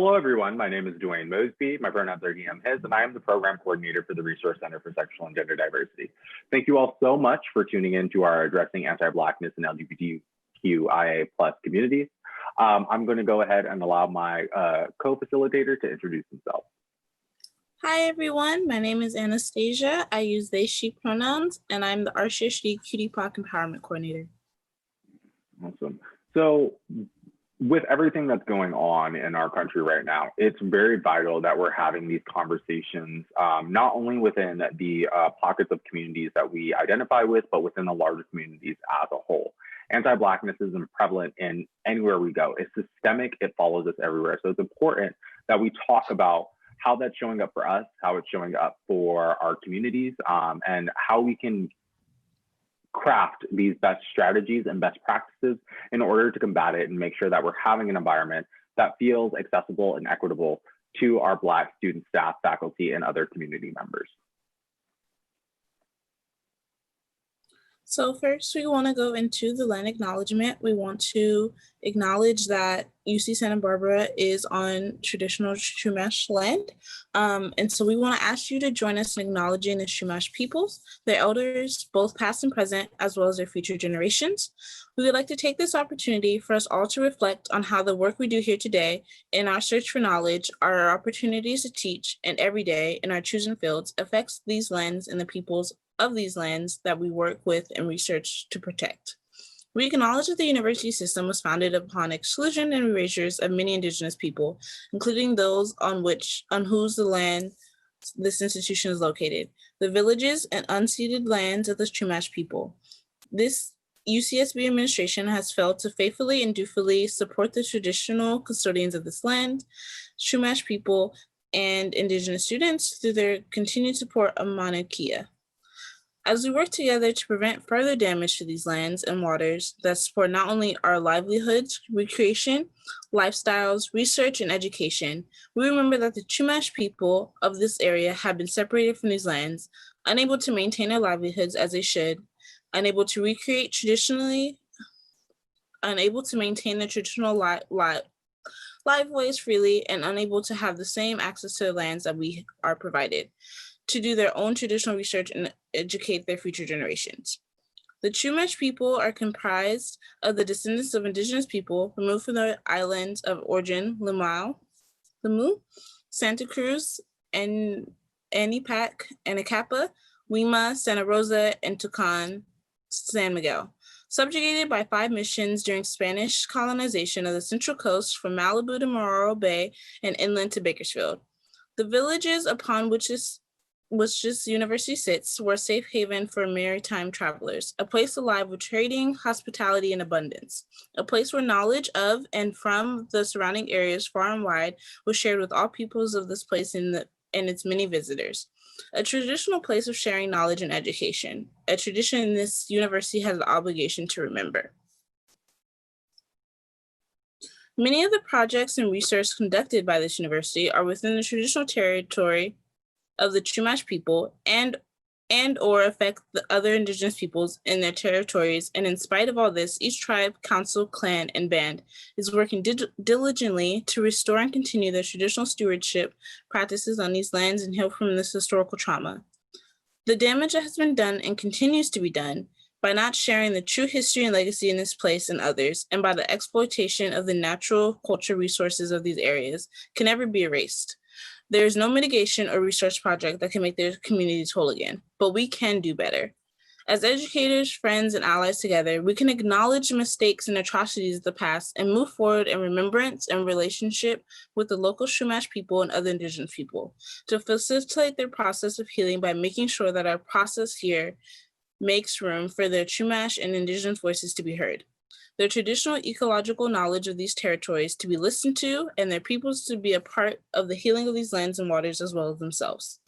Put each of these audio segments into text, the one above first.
Hello, everyone. My name is Dwayne Mosby. My pronouns are he, him, his, and I am the Program Coordinator for the Resource Center for Sexual and Gender Diversity. Thank you all so much for tuning in to our Addressing Anti-Blackness and LGBTQIA plus communities. I'm going to go ahead and allow my co-facilitator to introduce himself. Hi, everyone. My name is Anastasia. I use they, she pronouns, and I'm the RCSGD QTPOC Empowerment Coordinator. Awesome. So with everything that's going on in our country right now, it's very vital that we're having these conversations, not only within the pockets of communities that we identify with, but within the larger communities as a whole. Anti-Blackness isn't prevalent in anywhere we go. It's systemic, it follows us everywhere. So it's important that we talk about how that's showing up for us, how it's showing up for our communities, and how we can craft these best strategies and best practices in order to combat it and make sure that we're having an environment that feels accessible and equitable to our Black student, staff, faculty, and other community members. So first, we want to go into the land acknowledgement. We want to acknowledge that UC Santa Barbara is on traditional Chumash land. And so we want to ask you to join us in acknowledging the Chumash peoples, their elders, both past and present, as well as their future generations. We would like to take this opportunity for us all to reflect on how the work we do here today in our search for knowledge, our opportunities to teach, and every day in our chosen fields affects these lands and the peoples of these lands that we work with and research to protect. We acknowledge that the university system was founded upon exclusion and erasures of many Indigenous people, including those on whose land this institution is located, the villages and unceded lands of the Chumash people. This UCSB administration has failed to faithfully and dutifully support the traditional custodians of this land, Chumash people, and Indigenous students through their continued support of Mauna Kea. As we work together to prevent further damage to these lands and waters that support not only our livelihoods, recreation, lifestyles, research, and education, we remember that the Chumash people of this area have been separated from these lands, unable to maintain their livelihoods as they should, unable to recreate traditionally, unable to maintain their traditional liveways freely, and unable to have the same access to the lands that we are provided to do their own traditional research and educate their future generations. The Chumash people are comprised of the descendants of Indigenous people removed from the islands of origin, Lamu, Santa Cruz, and Anipak, Anacapa, Wima, Santa Rosa, and Tucson, San Miguel, subjugated by 5 missions during Spanish colonization of the Central Coast from Malibu to Morro Bay and inland to Bakersfield. The villages upon which this university sits were a safe haven for maritime travelers, a place alive with trading, hospitality, and abundance, a place where knowledge of and from the surrounding areas far and wide was shared with all peoples of this place and its many visitors. A traditional place of sharing knowledge and education, a tradition this university has the obligation to remember. Many of the projects and research conducted by this university are within the traditional territory of the Chumash people and or affect the other Indigenous peoples in their territories. And in spite of all this, each tribe, council, clan, and band is working diligently to restore and continue their traditional stewardship practices on these lands and heal from this historical trauma. The damage that has been done and continues to be done by not sharing the true history and legacy in this place and others, and by the exploitation of the natural culture resources of these areas, can never be erased. There is no mitigation or research project that can make their communities whole again, but we can do better. As educators, friends, and allies together, we can acknowledge the mistakes and atrocities of the past and move forward in remembrance and relationship with the local Chumash people and other Indigenous people to facilitate their process of healing by making sure that our process here makes room for their Chumash and Indigenous voices to be heard, their traditional ecological knowledge of these territories to be listened to, and their peoples to be a part of the healing of these lands and waters as well as themselves.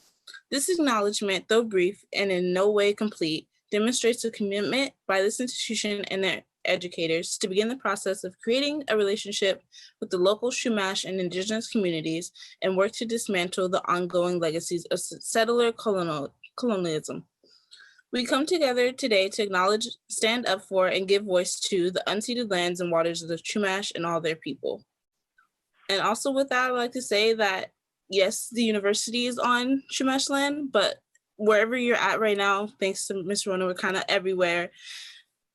This acknowledgement, though brief and in no way complete, demonstrates a commitment by this institution and their educators to begin the process of creating a relationship with the local Chumash and Indigenous communities and work to dismantle the ongoing legacies of settler colonialism. We come together today to acknowledge, stand up for, and give voice to the unceded lands and waters of the Chumash and all their people. And also with that, I'd like to say that, yes, the university is on Chumash land, but wherever you're at right now, thanks to Ms. Rona, we're kind of everywhere,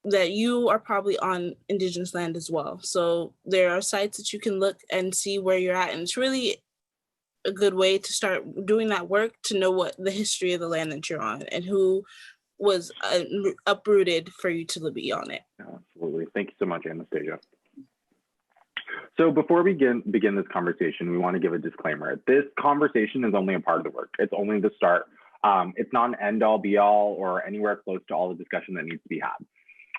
that you are probably on Indigenous land as well. So there are sites that you can look and see where you're at. And it's really a good way to start doing that work to know what the history of the land that you're on and who was uprooted for you to be on it. Absolutely. Thank you so much, Anastasia. So before we begin this conversation, we want to give a disclaimer. This conversation is only a part of the work. It's only the start. It's not an end-all, be-all, or anywhere close to all the discussion that needs to be had.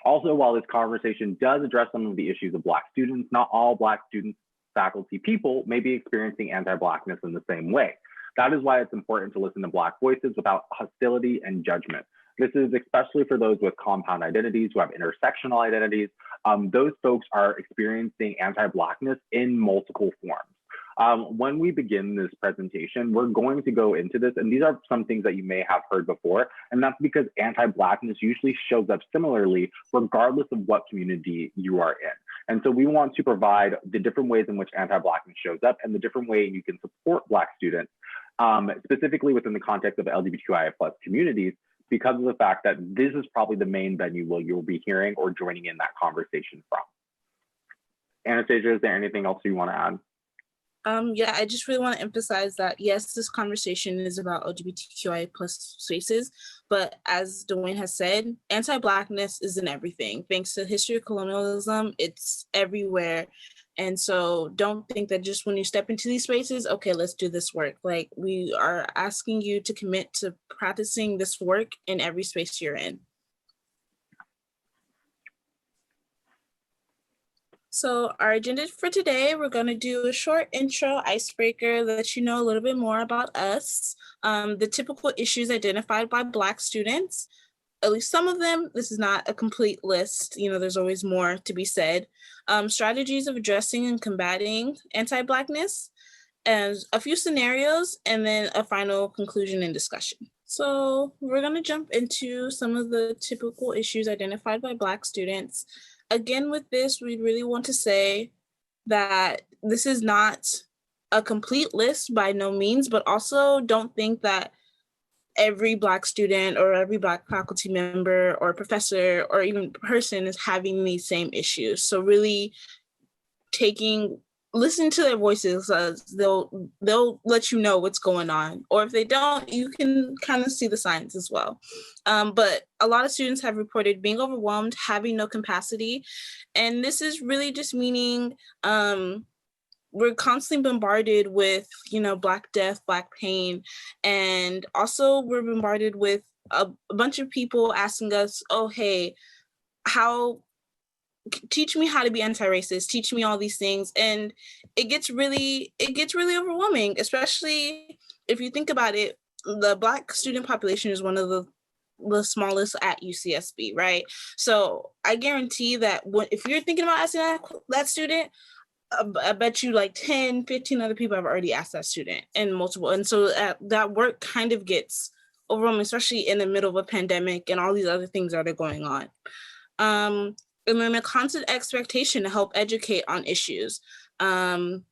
Also, while this conversation does address some of the issues of Black students, not all Black students, faculty, people may be experiencing anti-Blackness in the same way. That is why it's important to listen to Black voices without hostility and judgment. This is especially for those with compound identities, who have intersectional identities. Those folks are experiencing anti-Blackness in multiple forms. When we begin this presentation, we're going to go into this, and these are some things that you may have heard before, and that's because anti-Blackness usually shows up similarly, regardless of what community you are in. And so we want to provide the different ways in which anti-Blackness shows up and the different way you can support Black students, specifically within the context of LGBTQIA+ communities, because of the fact that this is probably the main venue where you'll be hearing or joining in that conversation from. Anastasia, is there anything else you want to add? Yeah, I just really want to emphasize that, yes, this conversation is about LGBTQIA+ spaces, but as Dwayne has said, anti-Blackness is in everything. Thanks to the history of colonialism, it's everywhere. And so don't think that just when you step into these spaces, okay, let's do this work. Like, we are asking you to commit to practicing this work in every space you're in. So our agenda for today, we're going to do a short intro icebreaker, let you know a little bit more about us, the typical issues identified by Black students, at least some of them. This is not a complete list. You know, there's always more to be said. Strategies of addressing and combating anti-Blackness, and a few scenarios, and then a final conclusion and discussion. So we're going to jump into some of the typical issues identified by Black students. Again, with this, we really want to say that this is not a complete list by no means, but also don't think that every Black student or every Black faculty member or professor or even person is having these same issues. So really listen to their voices. They'll let you know what's going on. Or if they don't, you can kind of see the signs as well. But a lot of students have reported being overwhelmed, having no capacity. And this is really just meaning we're constantly bombarded with, Black death, Black pain. And also we're bombarded with a bunch of people asking us, oh, hey, teach me how to be anti-racist, teach me all these things. And it gets really overwhelming, especially if you think about it. The Black student population is one of the smallest at UCSB, right? So I guarantee that if you're thinking about asking that student, I bet you like 10, 15 other people have already asked that student and multiple. And so that work kind of gets overwhelming, especially in the middle of a pandemic and all these other things that are going on. And then a constant expectation to help educate on issues. So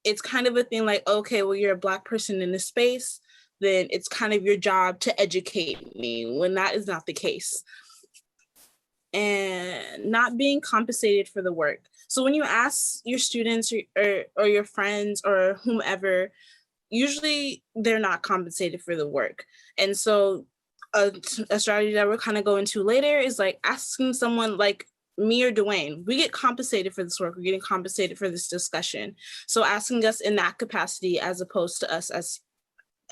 it's kind of a thing like, okay, well, you're a Black person in this space, then it's kind of your job to educate me, when that is not the case. And not being compensated for the work. So when you ask your students or your friends or whomever, usually they're not compensated for the work. And so a strategy that we'll kind of go into later is like asking someone like me or Dwayne, we get compensated for this work, we're getting compensated for this discussion. So asking us in that capacity as opposed to us as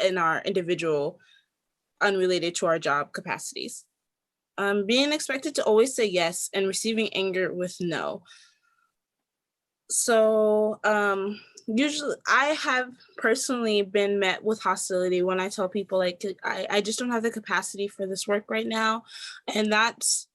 in our individual, unrelated to our job capacities. Being expected to always say yes and receiving anger with no. So usually I have personally been met with hostility when I tell people like, I just don't have the capacity for this work right now. And that's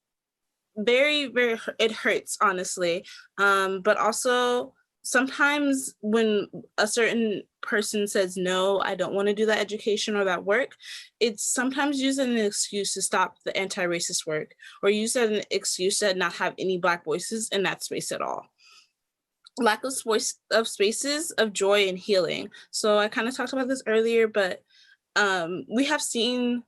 very, very, it hurts, honestly. But also sometimes when a certain person says, no, I don't want to do that education or that work, it's sometimes used as an excuse to stop the anti-racist work, or used as an excuse to not have any Black voices in that space at all. lack of spaces of joy and healing. So I kind of talked about this earlier, but we have seen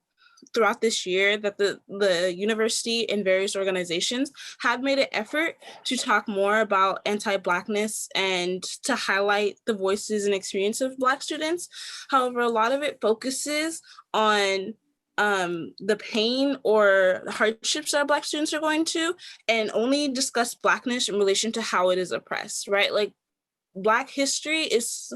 throughout this year that the university and various organizations have made an effort to talk more about anti-Blackness and to highlight the voices and experience of Black students. However, a lot of it focuses on the pain or hardships that Black students are going to, and only discuss Blackness in relation to how it is oppressed, right? Like, Black history is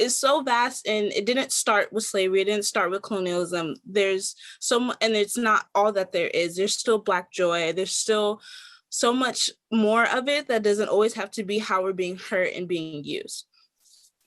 so vast, and it didn't start with slavery. It didn't start with colonialism. There's and it's not all that there is. There's still Black joy. There's still so much more of it that doesn't always have to be how we're being hurt and being used.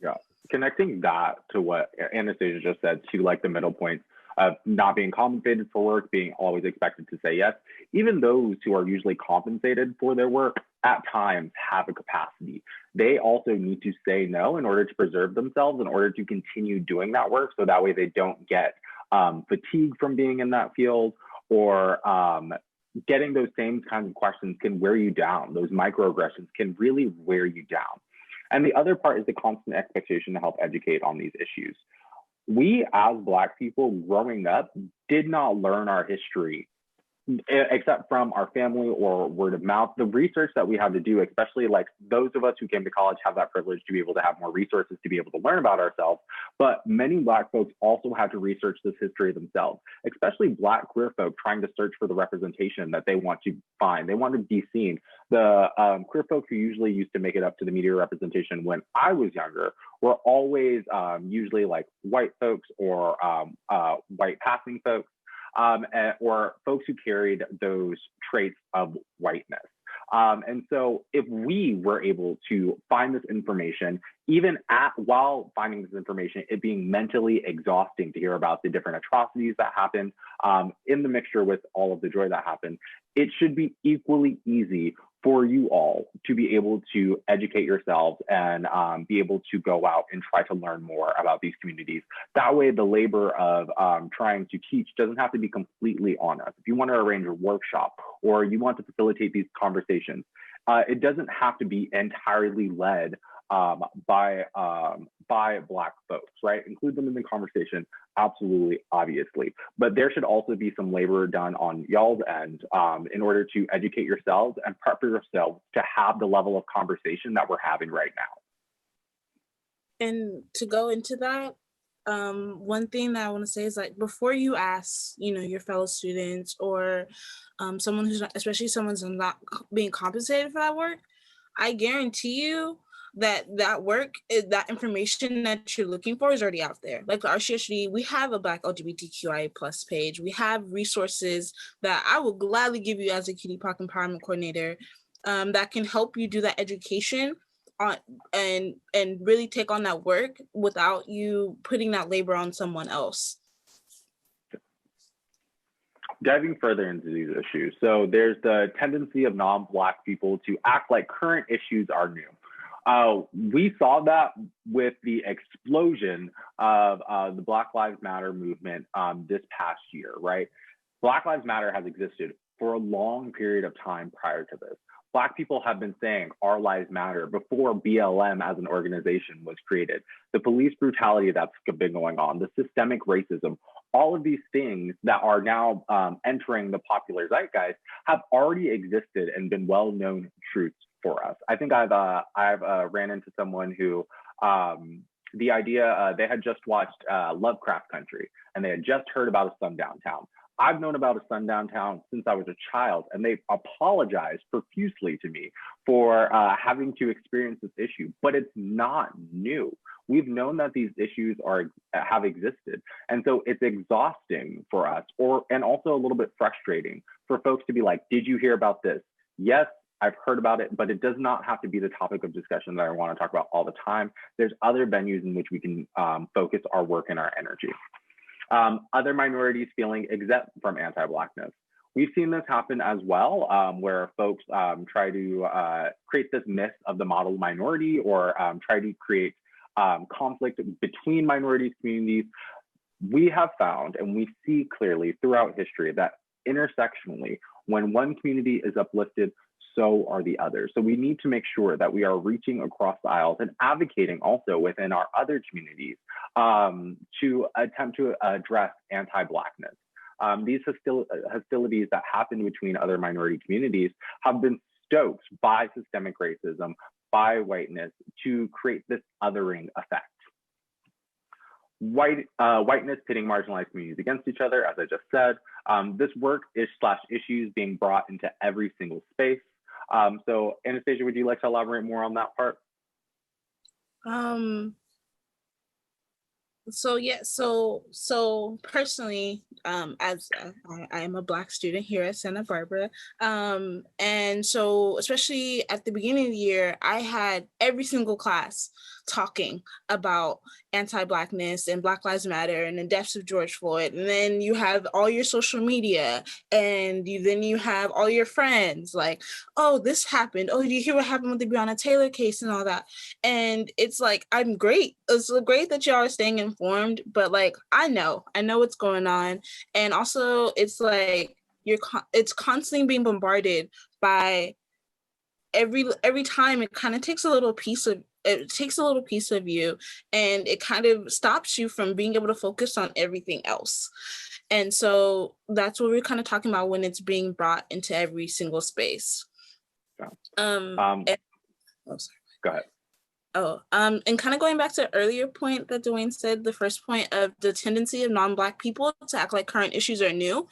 Yeah, connecting that to what Anastasia just said, to like the middle point of not being compensated for work, being always expected to say yes. Even those who are usually compensated for their work at times have a capacity. They also need to say no in order to preserve themselves, in order to continue doing that work. So that way they don't get fatigued from being in that field, or getting those same kinds of questions can wear you down. Those microaggressions can really wear you down. And the other part is the constant expectation to help educate on these issues. We, as Black people growing up, did not learn our history except from our family or word of mouth. The research that we had to do, especially like those of us who came to college, have that privilege to be able to have more resources to be able to learn about ourselves. But many Black folks also had to research this history themselves, especially Black queer folk trying to search for the representation that they want to find. They want to be seen. The queer folk who usually used to make it up to the media representation when I was younger were always usually like white folks or white passing folks. Or folks who carried those traits of whiteness. And so if we were able to find this information, even while finding this information, it being mentally exhausting to hear about the different atrocities that happened in the mixture with all of the joy that happened, it should be equally easy for you all to be able to educate yourselves and be able to go out and try to learn more about these communities. That way, the labor of trying to teach doesn't have to be completely on us. If you want to arrange a workshop or you want to facilitate these conversations, it doesn't have to be entirely led by Black folks, right? Include them in the conversation, absolutely, obviously. But there should also be some labor done on y'all's end in order to educate yourselves and prep yourselves to have the level of conversation that we're having right now. And to go into that, one thing that I want to say is, like, before you ask, your fellow students or someone who's not, especially someone's not being compensated for that work, I guarantee you that work, that information that you're looking for is already out there. Like the RCSGD, we have a Black LGBTQIA plus page. We have resources that I will gladly give you as a QTPOC Empowerment Coordinator that can help you do that education on and really take on that work without you putting that labor on someone else. Diving further into these issues, so there's the tendency of non-Black people to act like current issues are new. We saw that with the explosion of the Black Lives Matter movement this past year, right? Black Lives Matter has existed for a long period of time prior to this. Black people have been saying our lives matter before BLM as an organization was created. The police brutality that's been going on, the systemic racism, all of these things that are now entering the popular zeitgeist have already existed and been well-known truths for us. I think I've ran into someone who the idea, they had just watched Lovecraft Country and they had just heard about a sundown town. I've known about a sundown town since I was a child, and they apologized profusely to me for having to experience this issue, but it's not new. We've known that these issues have existed. And so it's exhausting for us, and also a little bit frustrating for folks to be like, did you hear about this? Yes, I've heard about it, but it does not have to be the topic of discussion that I want to talk about all the time. There's other venues in which we can focus our work and our energy. Other minorities feeling exempt from anti-Blackness. We've seen this happen as well, where folks try to create this myth of the model minority, or try to create conflict between minorities communities. We have found, and we see clearly throughout history, that intersectionally, when one community is uplifted, so are the others. So we need to make sure that we are reaching across the aisles and advocating also within our other communities to attempt to address anti-Blackness. These hostilities that happen between other minority communities have been stoked by systemic racism, by whiteness, to create this othering effect. Whiteness pitting marginalized communities against each other, as I just said. This work is issues being brought into every single space. So Anastasia, would you like to elaborate more on that part? So personally, as I am a Black student here at Santa Barbara, and so especially at the beginning of the year, I had every single class talking about anti-Blackness and Black Lives Matter and the deaths of George Floyd. And then you have all your social media, and then you have all your friends like, oh, this happened. Oh, did you hear what happened with the Breonna Taylor case and all that? And it's like, I'm great. It's great that y'all are staying informed, but like, I know what's going on. And also it's like, it's constantly being bombarded by every time. It kind of takes a little piece of you, and it kind of stops you from being able to focus on everything else. And so that's what we're kind of talking about when it's being brought into every single space. Go ahead. And kind of going back to the earlier point that Dwayne said, the first point of the tendency of non-Black people to act like current issues are new.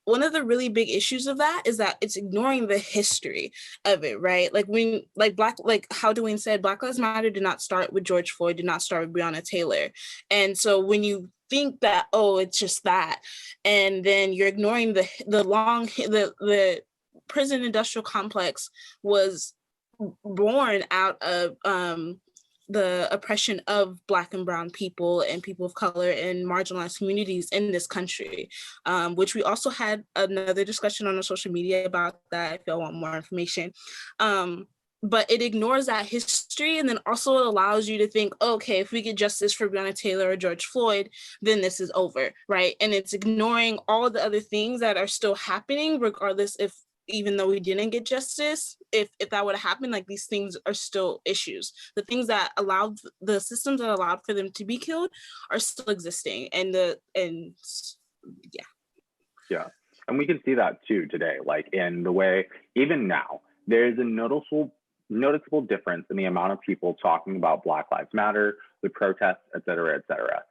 One of the really big issues of that is that it's ignoring the history of it, right? Like how Dwayne said, Black Lives Matter did not start with George Floyd, did not start with Breonna Taylor. And so when you think that, oh, it's just that, and then you're ignoring the prison industrial complex was born out of the oppression of Black and brown people and people of color and marginalized communities in this country, which we also had another discussion on our social media about that if y'all want more information. But it ignores that history, and then also it allows you to think, okay, if we get justice for Breonna Taylor or George Floyd, then this is over, right? And it's ignoring all the other things that are still happening, regardless if, even though we didn't get justice, if that would have happened, like these things are still issues. The things that allowed, the systems that allowed for them to be killed are still existing. Yeah. And we can see that too today, like in the way, even now, there's a noticeable difference in the amount of people talking about Black Lives Matter, the protests, et cetera, et cetera.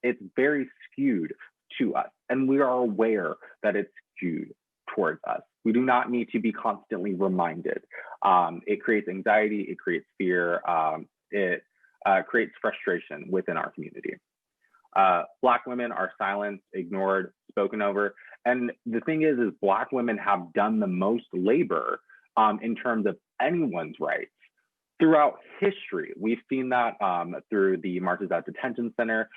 It's very skewed to us, and we are aware that it's skewed towards us. We do not need to be constantly reminded. It creates anxiety, it creates fear, it creates frustration within our community. Black women are silenced, ignored, spoken over. And the thing is Black women have done the most labor in terms of anyone's rights throughout history. We've seen that through the marches at detention center.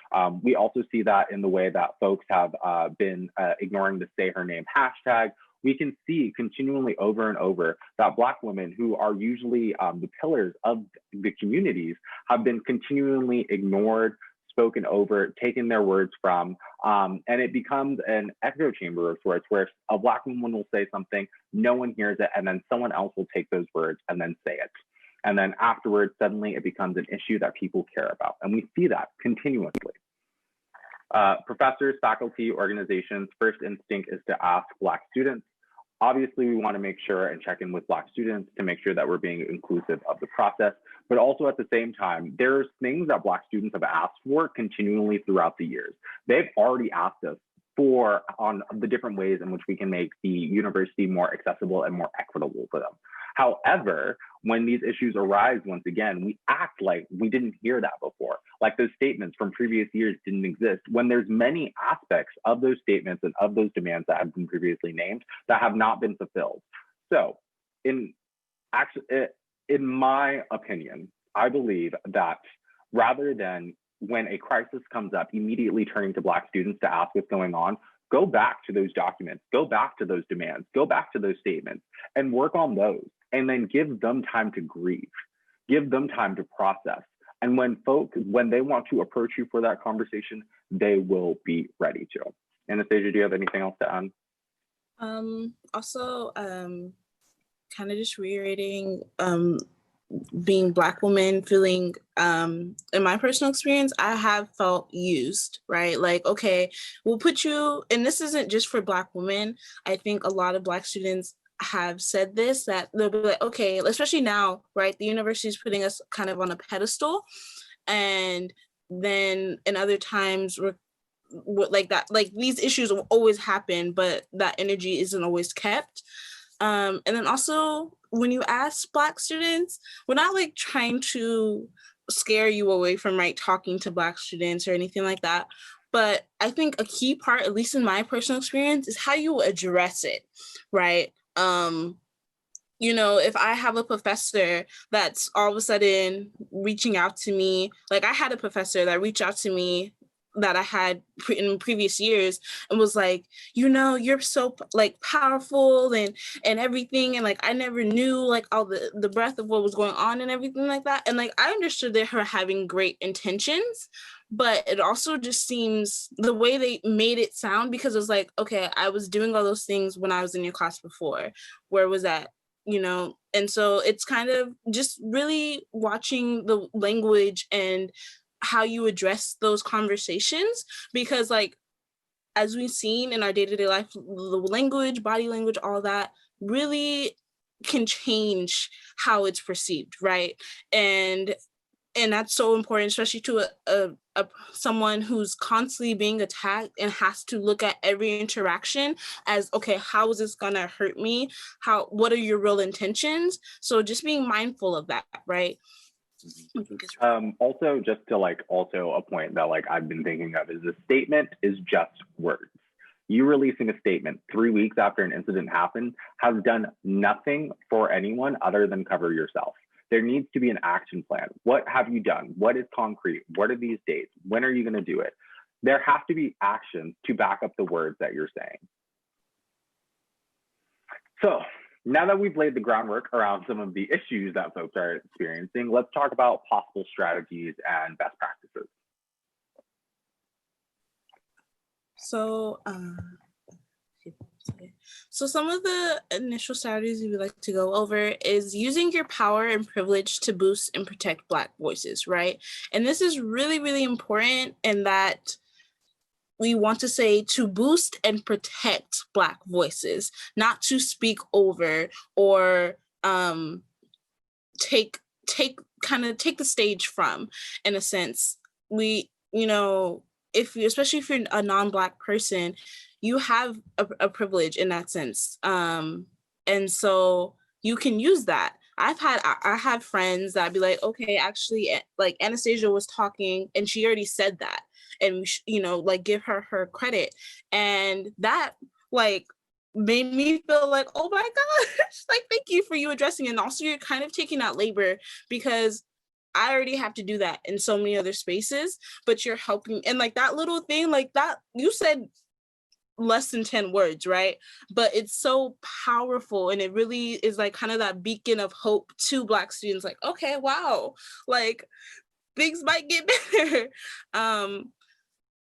We also see that in the way that folks have been ignoring the Say Her Name hashtag. We can see continually over and over that Black women, who are usually the pillars of the communities, have been continually ignored, spoken over, taken their words from, and it becomes an echo chamber of sorts, where a Black woman will say something, no one hears it, and then someone else will take those words and then say it. And then afterwards, suddenly it becomes an issue that people care about. And we see that continuously. Professors, faculty, organizations, first instinct is to ask Black students. Obviously, we want to make sure and check in with Black students to make sure that we're being inclusive of the process. But also at the same time, there's things that Black students have asked for continually throughout the years. They've already asked us on the different ways in which we can make the university more accessible and more equitable for them. However, when these issues arise, once again, we act like we didn't hear that before, like those statements from previous years didn't exist, when there's many aspects of those statements and of those demands that have been previously named that have not been fulfilled. So in my opinion, I believe that rather than when a crisis comes up, immediately turning to Black students to ask what's going on, go back to those documents, go back to those demands, go back to those statements and work on those, and then give them time to grieve, give them time to process. And when they want to approach you for that conversation, they will be ready to. Anastasia, do you have anything else to add? kind of just reiterating, being Black woman, feeling, in my personal experience, I have felt used, right? Like, okay, we'll put you, and this isn't just for Black women. I think a lot of Black students have said this, that they'll be like, okay, especially now, right? The university is putting us kind of on a pedestal. And then in other times, like that, like these issues will always happen, but that energy isn't always kept. And then also, when you ask Black students, we're not like trying to scare you away from like talking to Black students or anything like that. But I think a key part, at least in my personal experience, is how you address it, right? You know, if I have a professor that's all of a sudden reaching out to me, like I had a professor that reached out to me that I had in previous years and was like, you know, you're so like powerful and everything. And like, I never knew like all the breadth of what was going on and everything like that. And like, I understood that her having great intentions, but it also just seems the way they made it sound, because it was like, okay, I was doing all those things when I was in your class before. Where was that? You know, and so it's kind of just really watching the language and how you address those conversations, because like, as we've seen in our day-to-day life, the language, body language, all that really can change how it's perceived, right? And that's so important, especially to someone who's constantly being attacked and has to look at every interaction as, okay, how is this gonna hurt me? What are your real intentions? So just being mindful of that, right? Also, just to like, also a point that like I've been thinking of is, a statement is just words. You releasing a statement 3 weeks after an incident happened has done nothing for anyone other than cover yourself. There needs to be an action plan. What have you done? What is concrete? What are these dates? When are you going to do it? There have to be actions to back up the words that you're saying. So now that we've laid the groundwork around some of the issues that folks are experiencing, let's talk about possible strategies and best practices. So some of the initial strategies we would like to go over is using your power and privilege to boost and protect Black voices, right? And this is really, really important in that we want to say to boost and protect Black voices, not to speak over or take the stage from, in a sense. We, you know, especially if you're a non-Black person, you have a privilege in that sense. And so you can use that. I have friends that be like, okay, actually, like Anastasia was talking and she already said that, and you know, like give her credit, and that like made me feel like, oh my gosh, like thank you for you addressing it. And also you're kind of taking that labor, because I already have to do that in so many other spaces, but you're helping. And like that little thing, like that, you said less than 10 words, right? But it's so powerful, and it really is like kind of that beacon of hope to Black students, like, okay, wow, like things might get better.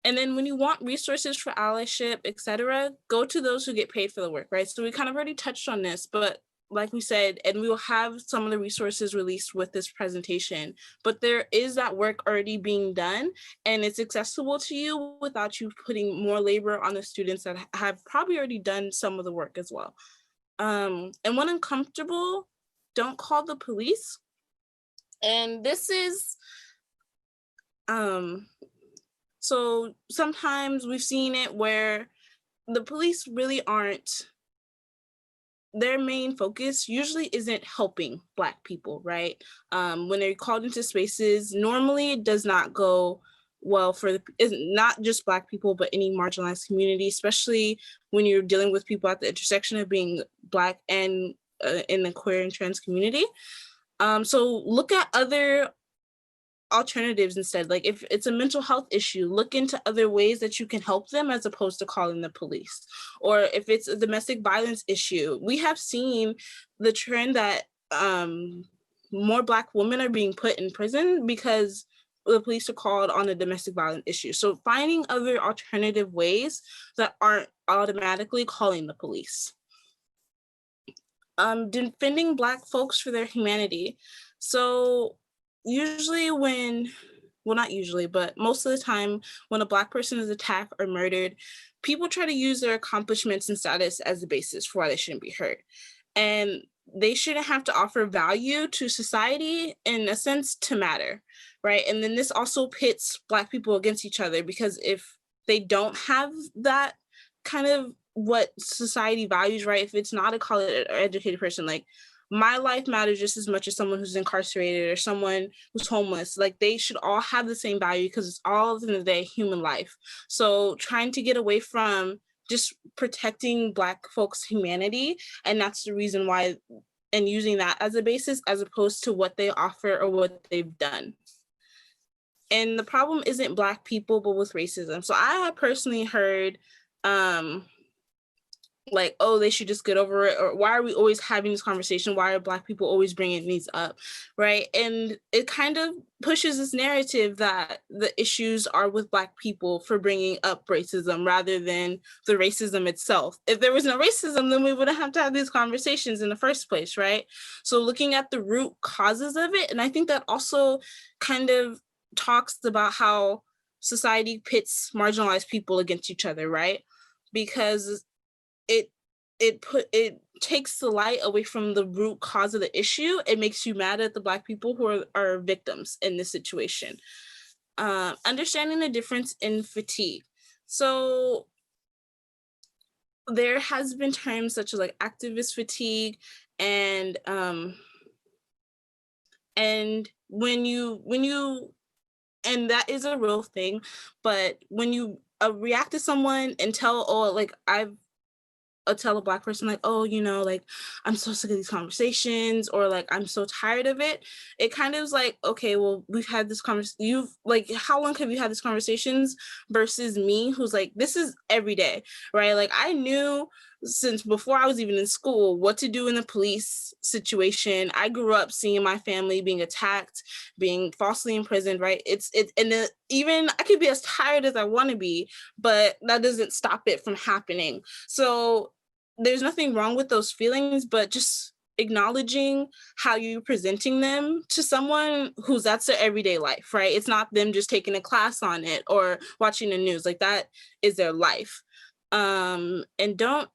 And then when you want resources for allyship, etc., go to those who get paid for the work, right? So we kind of already touched on this, but like we said, and we will have some of the resources released with this presentation, but there is that work already being done, and it's accessible to you without you putting more labor on the students that have probably already done some of the work as well. And when uncomfortable, don't call the police. And this is, so sometimes we've seen it where the police really aren't, their main focus usually isn't helping Black people, right? When they're called into spaces, normally it does not go well for not just Black people, but any marginalized community, especially when you're dealing with people at the intersection of being Black and in the queer and trans community. So look at other alternatives instead. Like if it's a mental health issue, look into other ways that you can help them as opposed to calling the police. Or if it's a domestic violence issue, we have seen the trend that more Black women are being put in prison because the police are called on a domestic violence issue. So finding other alternative ways that aren't automatically calling the police. defending Black folks for their humanity. So usually not usually, but most of the time when a Black person is attacked or murdered, people try to use their accomplishments and status as the basis for why they shouldn't be hurt. And they shouldn't have to offer value to society in a sense to matter, right? And then this also pits Black people against each other, because if they don't have that kind of what society values, right? If it's not a college or educated person, like my life matters just as much as someone who's incarcerated or someone who's homeless. Like they should all have the same value because it's all at the end of the day human life. So trying to get away from just protecting Black folks' humanity, and that's the reason why, and using that as a basis as opposed to what they offer or what they've done. And the problem isn't Black people, but with racism. So I have personally heard like, oh, they should just get over it, or why are we always having this conversation? Why are Black people always bringing these up, right? And it kind of pushes this narrative that the issues are with Black people for bringing up racism rather than the racism itself. If there was no racism, then we wouldn't have to have these conversations in the first place, right? So looking at the root causes of it, and I think that also kind of talks about how society pits marginalized people against each other, right? Because it takes the light away from the root cause of the issue. It makes you mad at the Black people who are victims in this situation. Understanding the difference in fatigue. So there has been terms such as like activist fatigue, and when you and that is a real thing, but when you react to someone and tell a Black person like, oh, like I'm so sick of these conversations, or like I'm so tired of it, it kind of is like, okay, well, we've had this conversation, how long have you had these conversations, versus me who's like, this is every day, right? Like I knew since before I was even in school what to do in the police situation. I grew up seeing my family being attacked, being falsely imprisoned, right? Even I could be as tired as I want to be, but that doesn't stop it from happening. So there's nothing wrong with those feelings, but just acknowledging how you're presenting them to someone who's that's their everyday life, right? It's not them just taking a class on it or watching the news. Like that is their life. And don't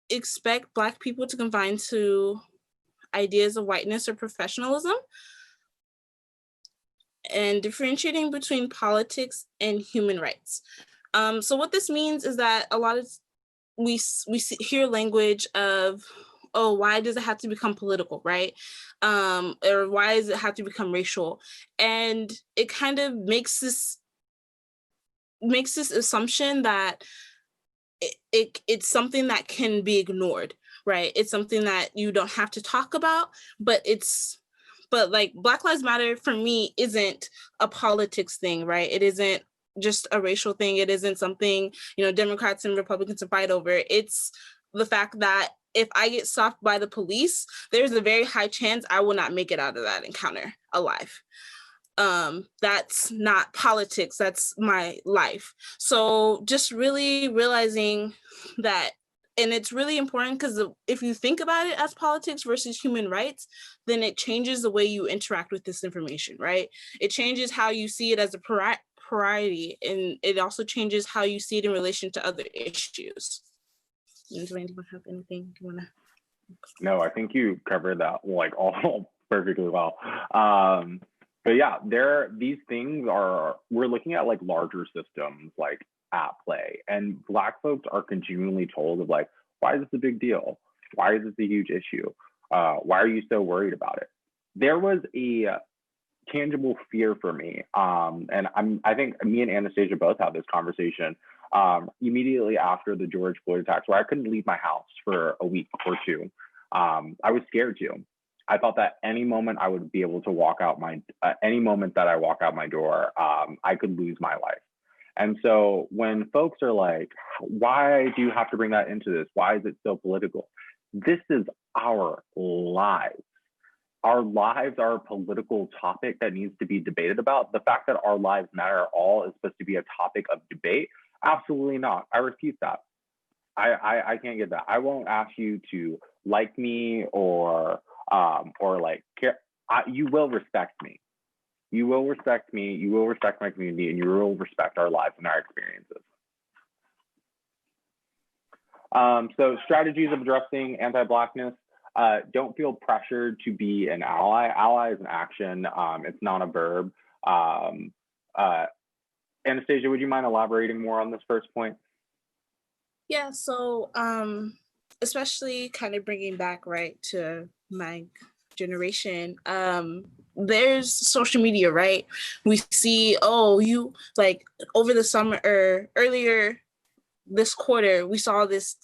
expect Black people to confine to ideas of whiteness or professionalism, and differentiating between politics and human rights. So what this means is that a lot of we hear language of, oh, why does it have to become political, right? Or why does it have to become racial? And it kind of makes this assumption that it's something that can be ignored, right? It's something that you don't have to talk about, but like Black Lives Matter for me isn't a politics thing, right? It isn't just a racial thing. It isn't something, Democrats and Republicans to fight over. It's the fact that if I get stopped by the police, there's a very high chance I will not make it out of that encounter alive. That's not politics, that's my life. So just really realizing that, and it's really important because if you think about it as politics versus human rights, then it changes the way you interact with this information, right? It changes how you see it as a priority, and it also changes how you see it in relation to other issues. Dwayne, do you have anything you want to? No, I think you covered that like all perfectly well. But yeah, these things we're looking at like larger systems like at play, and Black folks are continually told of like, why is this a big deal? Why is this a huge issue? Why are you so worried about it? There was a tangible fear for me, and I think me and Anastasia both had this conversation immediately after the George Floyd attacks, where I couldn't leave my house for a week or two. I was scared to. I thought that any moment I would be able to walk out any moment that I walk out my door, I could lose my life. And so when folks are like, why do you have to bring that into this? Why is it so political? This is our lives. Our lives are a political topic that needs to be debated about. The fact that our lives matter at all is supposed to be a topic of debate? Absolutely not. I refute that. I can't get that. I won't ask you to like me or like care. You will respect me. You will respect me. You will respect my community, and you will respect our lives and our experiences. So strategies of addressing anti-Blackness. Don't feel pressured to be an ally. Ally is an action. It's not a verb. Anastasia, would you mind elaborating more on this first point? Yeah, so especially kind of bringing back right to my generation, there's social media, right? We see, oh, you like over the summer or earlier this quarter, we saw this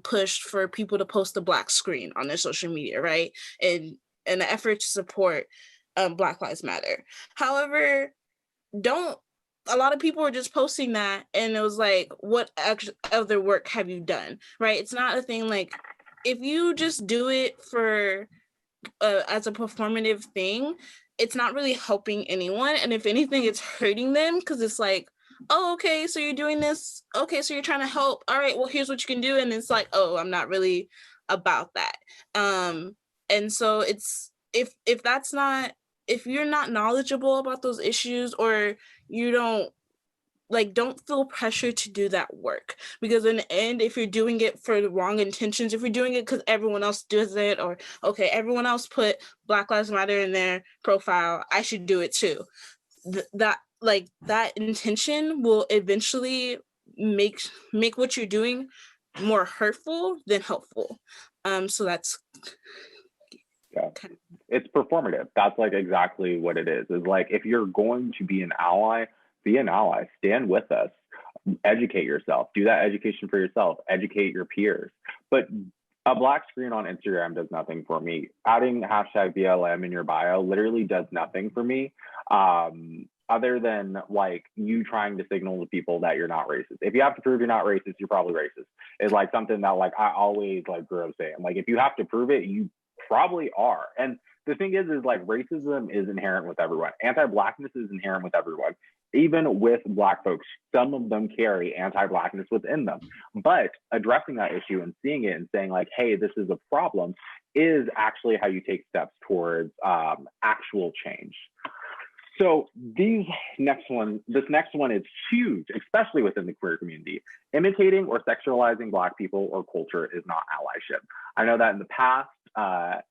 push for people to post a Black screen on their social media, right? And an effort to support Black Lives Matter. However, a lot of people were just posting that, and it was like, what other work have you done, right? It's not a thing like, if you just do it for as a performative thing, it's not really helping anyone, and if anything, it's hurting them, because it's like, oh, okay, so you're doing this, okay, so you're trying to help, all right, well, here's what you can do, and it's like, oh, I'm not really about that. And so it's, if you're not knowledgeable about those issues, or you don't feel pressure to do that work, because in the end, if you're doing it for the wrong intentions, if you're doing it because everyone else does it, or okay, everyone else put Black Lives Matter in their profile, I should do it too, that intention will eventually make what you're doing more hurtful than helpful. So that's it's performative. That's like exactly what it is. Is like, if you're going to be an ally, be an ally, stand with us, educate yourself, do that education for yourself, educate your peers. But a Black screen on Instagram does nothing for me. Adding hashtag BLM in your bio literally does nothing for me, other than like you trying to signal to people that you're not racist. If you have to prove you're not racist, you're probably racist. It's like something that like I always like grew up saying, like, if you have to prove it, you probably are. And the thing is like, racism is inherent with everyone. Anti-Blackness is inherent with everyone. Even with Black folks, some of them carry anti-Blackness within them. But addressing that issue and seeing it and saying like, hey, this is a problem, is actually how you take steps towards actual change. So this next one is huge, especially within the queer community. Imitating or sexualizing Black people or culture is not allyship. I know that in the past,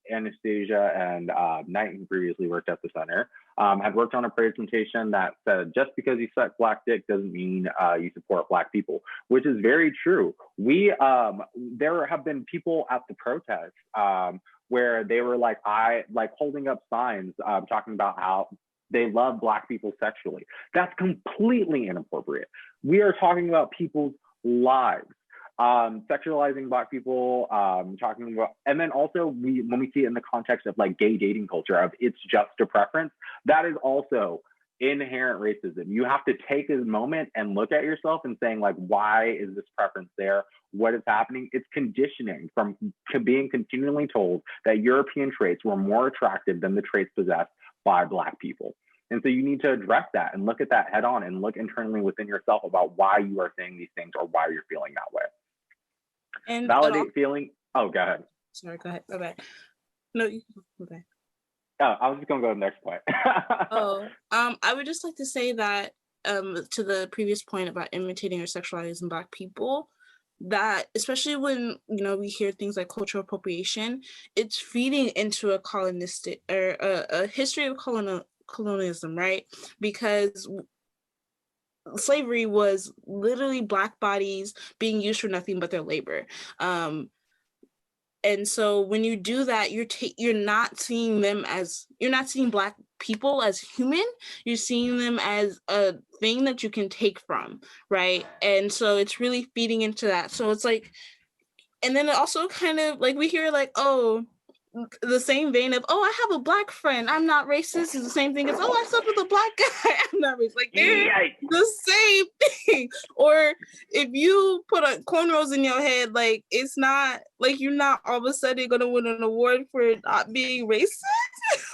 Anastasia and Knight, who previously worked at the center, had worked on a presentation that said, just because you suck Black dick doesn't mean you support Black people, which is very true. There have been people at the protest where they were like, holding up signs talking about how they love Black people sexually. That's completely inappropriate. We are talking about people's lives. Sexualizing Black people, talking about, and then also when we see it in the context of like gay dating culture of it's just a preference, that is also inherent racism. You have to take a moment and look at yourself and saying like, why is this preference there? What is happening? It's conditioning from being continually told that European traits were more attractive than the traits possessed by Black people. And so you need to address that and look at that head on and look internally within yourself about why you are saying these things or why you're feeling that way. And validate feeling. Oh, go ahead. Sorry, go ahead. Okay. No, you go ahead. Oh, I was just gonna go to the next point. I would just like to say that to the previous point about imitating or sexualizing Black people, that especially when we hear things like cultural appropriation, it's feeding into a colonistic or a history of colonialism, right? Because slavery was literally Black bodies being used for nothing but their labor. And so when you do that, you're not seeing Black people as human. You're seeing them as a thing that you can take from, right? And so it's really feeding into that. So it's like, and then it also kind of like we hear like, oh, the same vein of, oh, I have a Black friend, I'm not racist, is the same thing as, oh, I slept with a Black guy, I'm not racist. Like, they're the same thing. Or if you put cornrows in your head, like, it's not like you're not all of a sudden gonna win an award for not being racist.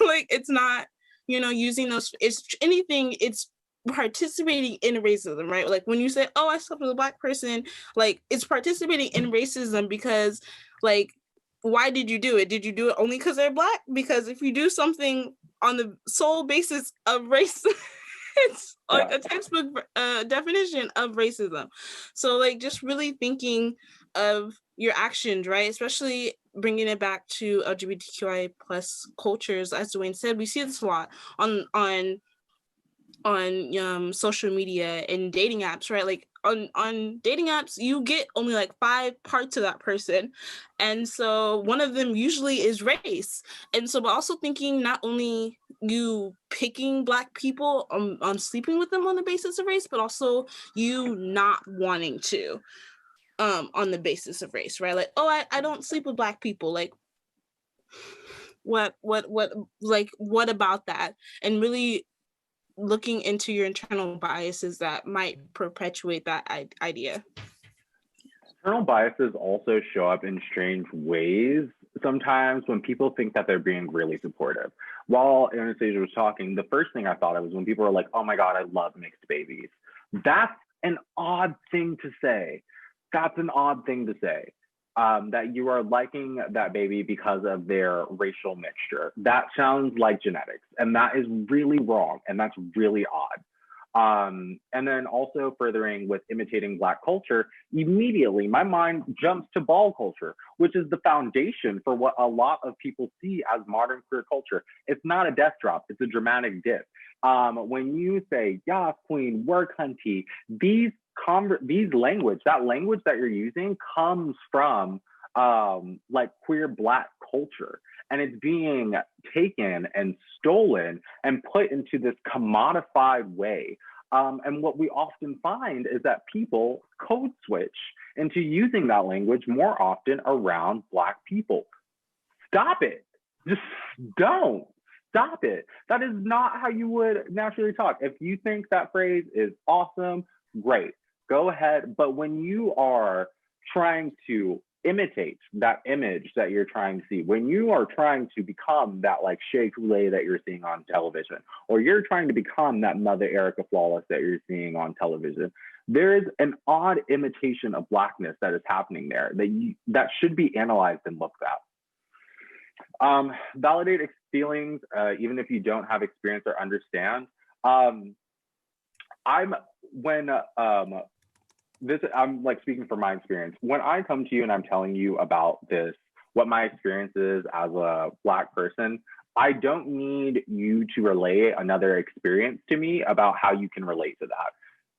Like, it's not, using those, it's anything, it's participating in racism, right? Like when you say, oh, I slept with a Black person, like it's participating in racism because like, why did you do it? Did you do it only because they're Black? Because if you do something on the sole basis of race, it's like a textbook definition of racism. So like just really thinking of your actions, right? Especially bringing it back to LGBTQIA plus cultures, as Dwayne said, we see this a lot on social media and dating apps, right? Like on dating apps, you get only like 5 parts of that person. And so one of them usually is race. And so, but also thinking not only you picking Black people on sleeping with them on the basis of race, but also you not wanting to on the basis of race, right? Like, oh, I don't sleep with Black people. Like, what about that? And really looking into your internal biases that might perpetuate that idea. Internal biases also show up in strange ways sometimes when people think that they're being really supportive. While Anastasia was talking, the first thing I thought of was when people were like, oh my God, I love mixed babies. That's an odd thing to say. That's an odd thing to say. That you are liking that baby because of their racial mixture. That sounds like genetics, and that is really wrong, and that's really odd. And then also furthering with imitating Black culture, immediately my mind jumps to ball culture, which is the foundation for what a lot of people see as modern queer culture. It's not a death drop, it's a dramatic dip. When you say, yeah, queen, work hunty, these language that you're using comes from like queer Black culture, and it's being taken and stolen and put into this commodified way. And what we often find is that people code switch into using that language more often around Black people. Stop it. Just don't. Stop it. That is not how you would naturally talk. If you think that phrase is awesome, great. Go ahead. But when you are trying to imitate that image that you're trying to see, when you are trying to become that like Shea Coulee that you're seeing on television, or you're trying to become that Mother Erica Flawless that you're seeing on television, there is an odd imitation of Blackness that is happening there that should be analyzed and looked at. Validate feelings, even if you don't have experience or understand. I'm like speaking from my experience. When I come to you and I'm telling you about this, what my experience is as a Black person, I don't need you to relay another experience to me about how you can relate to that.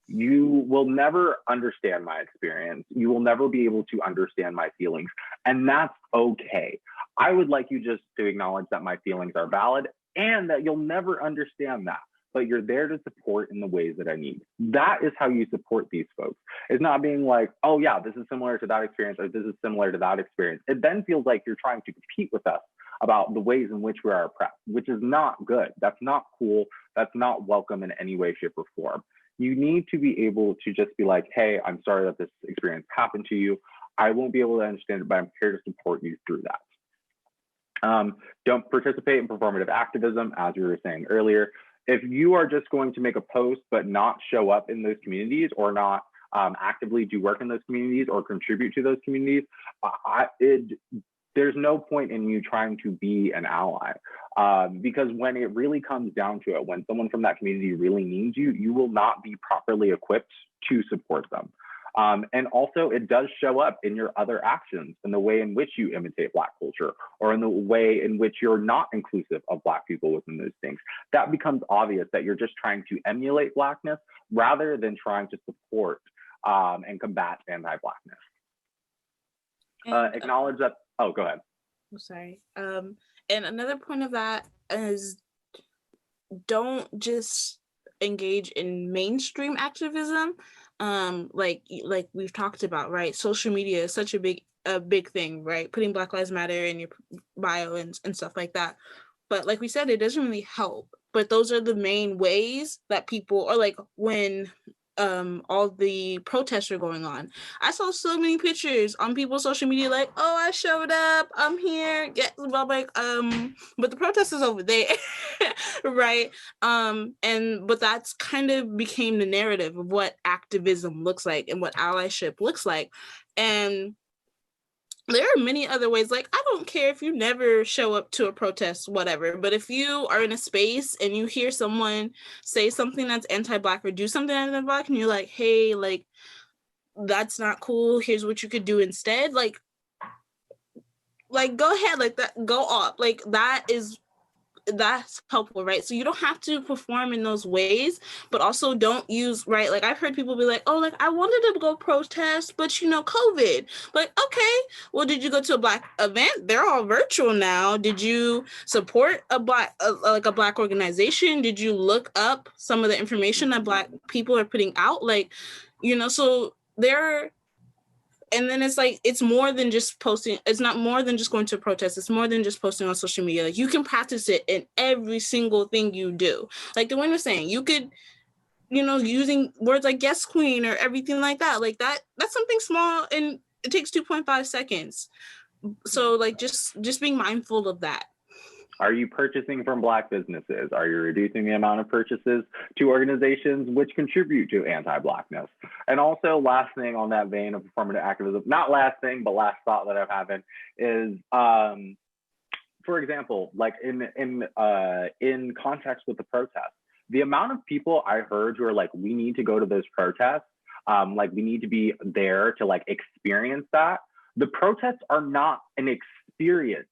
You will never understand my experience. You will never be able to understand my feelings, and that's okay. I would like you just to acknowledge that my feelings are valid and that you'll never understand that, but you're there to support in the ways that I need. That is how you support these folks. It's not being like, oh yeah, this is similar to that experience, or this is similar to that experience. It then feels like you're trying to compete with us about the ways in which we are oppressed, which is not good. That's not cool. That's not welcome in any way, shape, or form. You need to be able to just be like, hey, I'm sorry that this experience happened to you. I won't be able to understand it, but I'm here to support you through that. Don't participate in performative activism, as we were saying earlier. If you are just going to make a post but not show up in those communities, or not actively do work in those communities or contribute to those communities, there's no point in you trying to be an ally. Because when it really comes down to it, when someone from that community really needs you, you will not be properly equipped to support them. And also, it does show up in your other actions, in the way in which you imitate Black culture, or in the way in which you're not inclusive of Black people within those things. That becomes obvious that you're just trying to emulate Blackness rather than trying to support and combat anti-Blackness. Acknowledge that. Oh, go ahead. I'm sorry. And another point of that is, don't just engage in mainstream activism. Like we've talked about, right? Social media is such a big thing, right? Putting Black Lives Matter in your bio and stuff like that. But like we said, it doesn't really help. But those are the main ways that people, or like when all the protests are going on. I saw so many pictures on people's social media like, oh, I showed up, I'm here. Yeah, I'm like, but the protest is over there. Right. But that's kind of became the narrative of what activism looks like and what allyship looks like. And there are many other ways. Like, I don't care if you never show up to a protest, whatever, but if you are in a space and you hear someone say something that's anti-Black or do something anti-Black and you're like, hey, like, that's not cool, here's what you could do instead, like go ahead, like that, go off, like that's helpful, right? So you don't have to perform in those ways, but also don't use, right? Like, I've heard people be like, oh, like, I wanted to go protest, but COVID. Like, okay, well, did you go to a Black event? They're all virtual now. Did you support a Black organization? Did you look up some of the information that Black people are putting out? Like, so there. And then it's like, it's more than just posting. It's not more than just going to a protest. It's more than just posting on social media. Like, you can practice it in every single thing you do. Like Dwayne was saying, you could, using words like yes, queen, or everything like that. Like that's something small and it takes 2.5 seconds. So like, just being mindful of that. Are you purchasing from Black businesses? Are you reducing the amount of purchases to organizations which contribute to anti-Blackness? And also, last thing on that vein of affirmative activism, not last thing, but last thought that I'm having is, for example, like in context with the protest, the amount of people I heard who are like, we need to go to those protests, like we need to be there to like experience that. The protests are not an experience.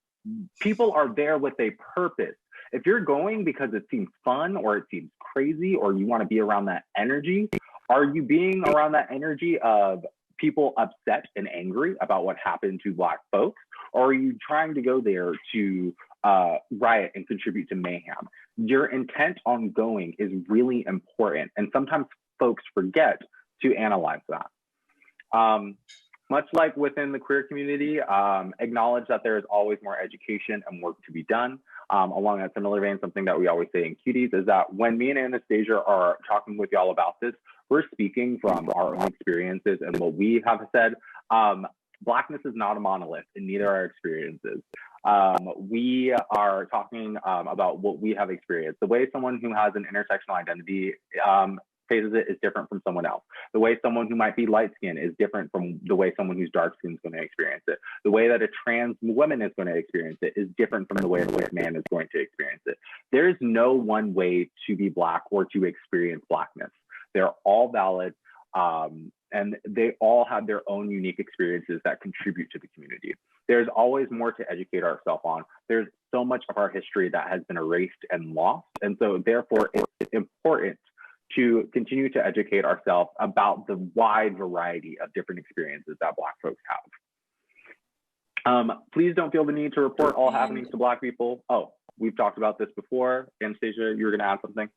People are there with a purpose. If you're going because it seems fun or it seems crazy or you want to be around that energy, are you being around that energy of people upset and angry about what happened to Black folks? Or are you trying to go there to riot and contribute to mayhem? Your intent on going is really important. And sometimes folks forget to analyze that. Much like within the queer community, acknowledge that there is always more education and work to be done. Along that similar vein, something that we always say in QTs is that when me and Anastasia are talking with y'all about this, we're speaking from our own experiences and what we have said. Blackness is not a monolith, and neither are our experiences. We are talking about what we have experienced. The way someone who has an intersectional identity faces it is different from someone else. The way someone who might be light skinned is different from the way someone who's dark skinned is going to experience it. The way that a trans woman is going to experience it is different from the way a white man is going to experience it. There is no one way to be Black or to experience Blackness. They're all valid, and they all have their own unique experiences that contribute to the community. There's always more to educate ourselves on. There's so much of our history that has been erased and lost. And so therefore it's important to continue to educate ourselves about the wide variety of different experiences that Black folks have. Please don't feel the need to report all happenings to Black people. Oh, we've talked about this before. Anastasia, you were going to add something?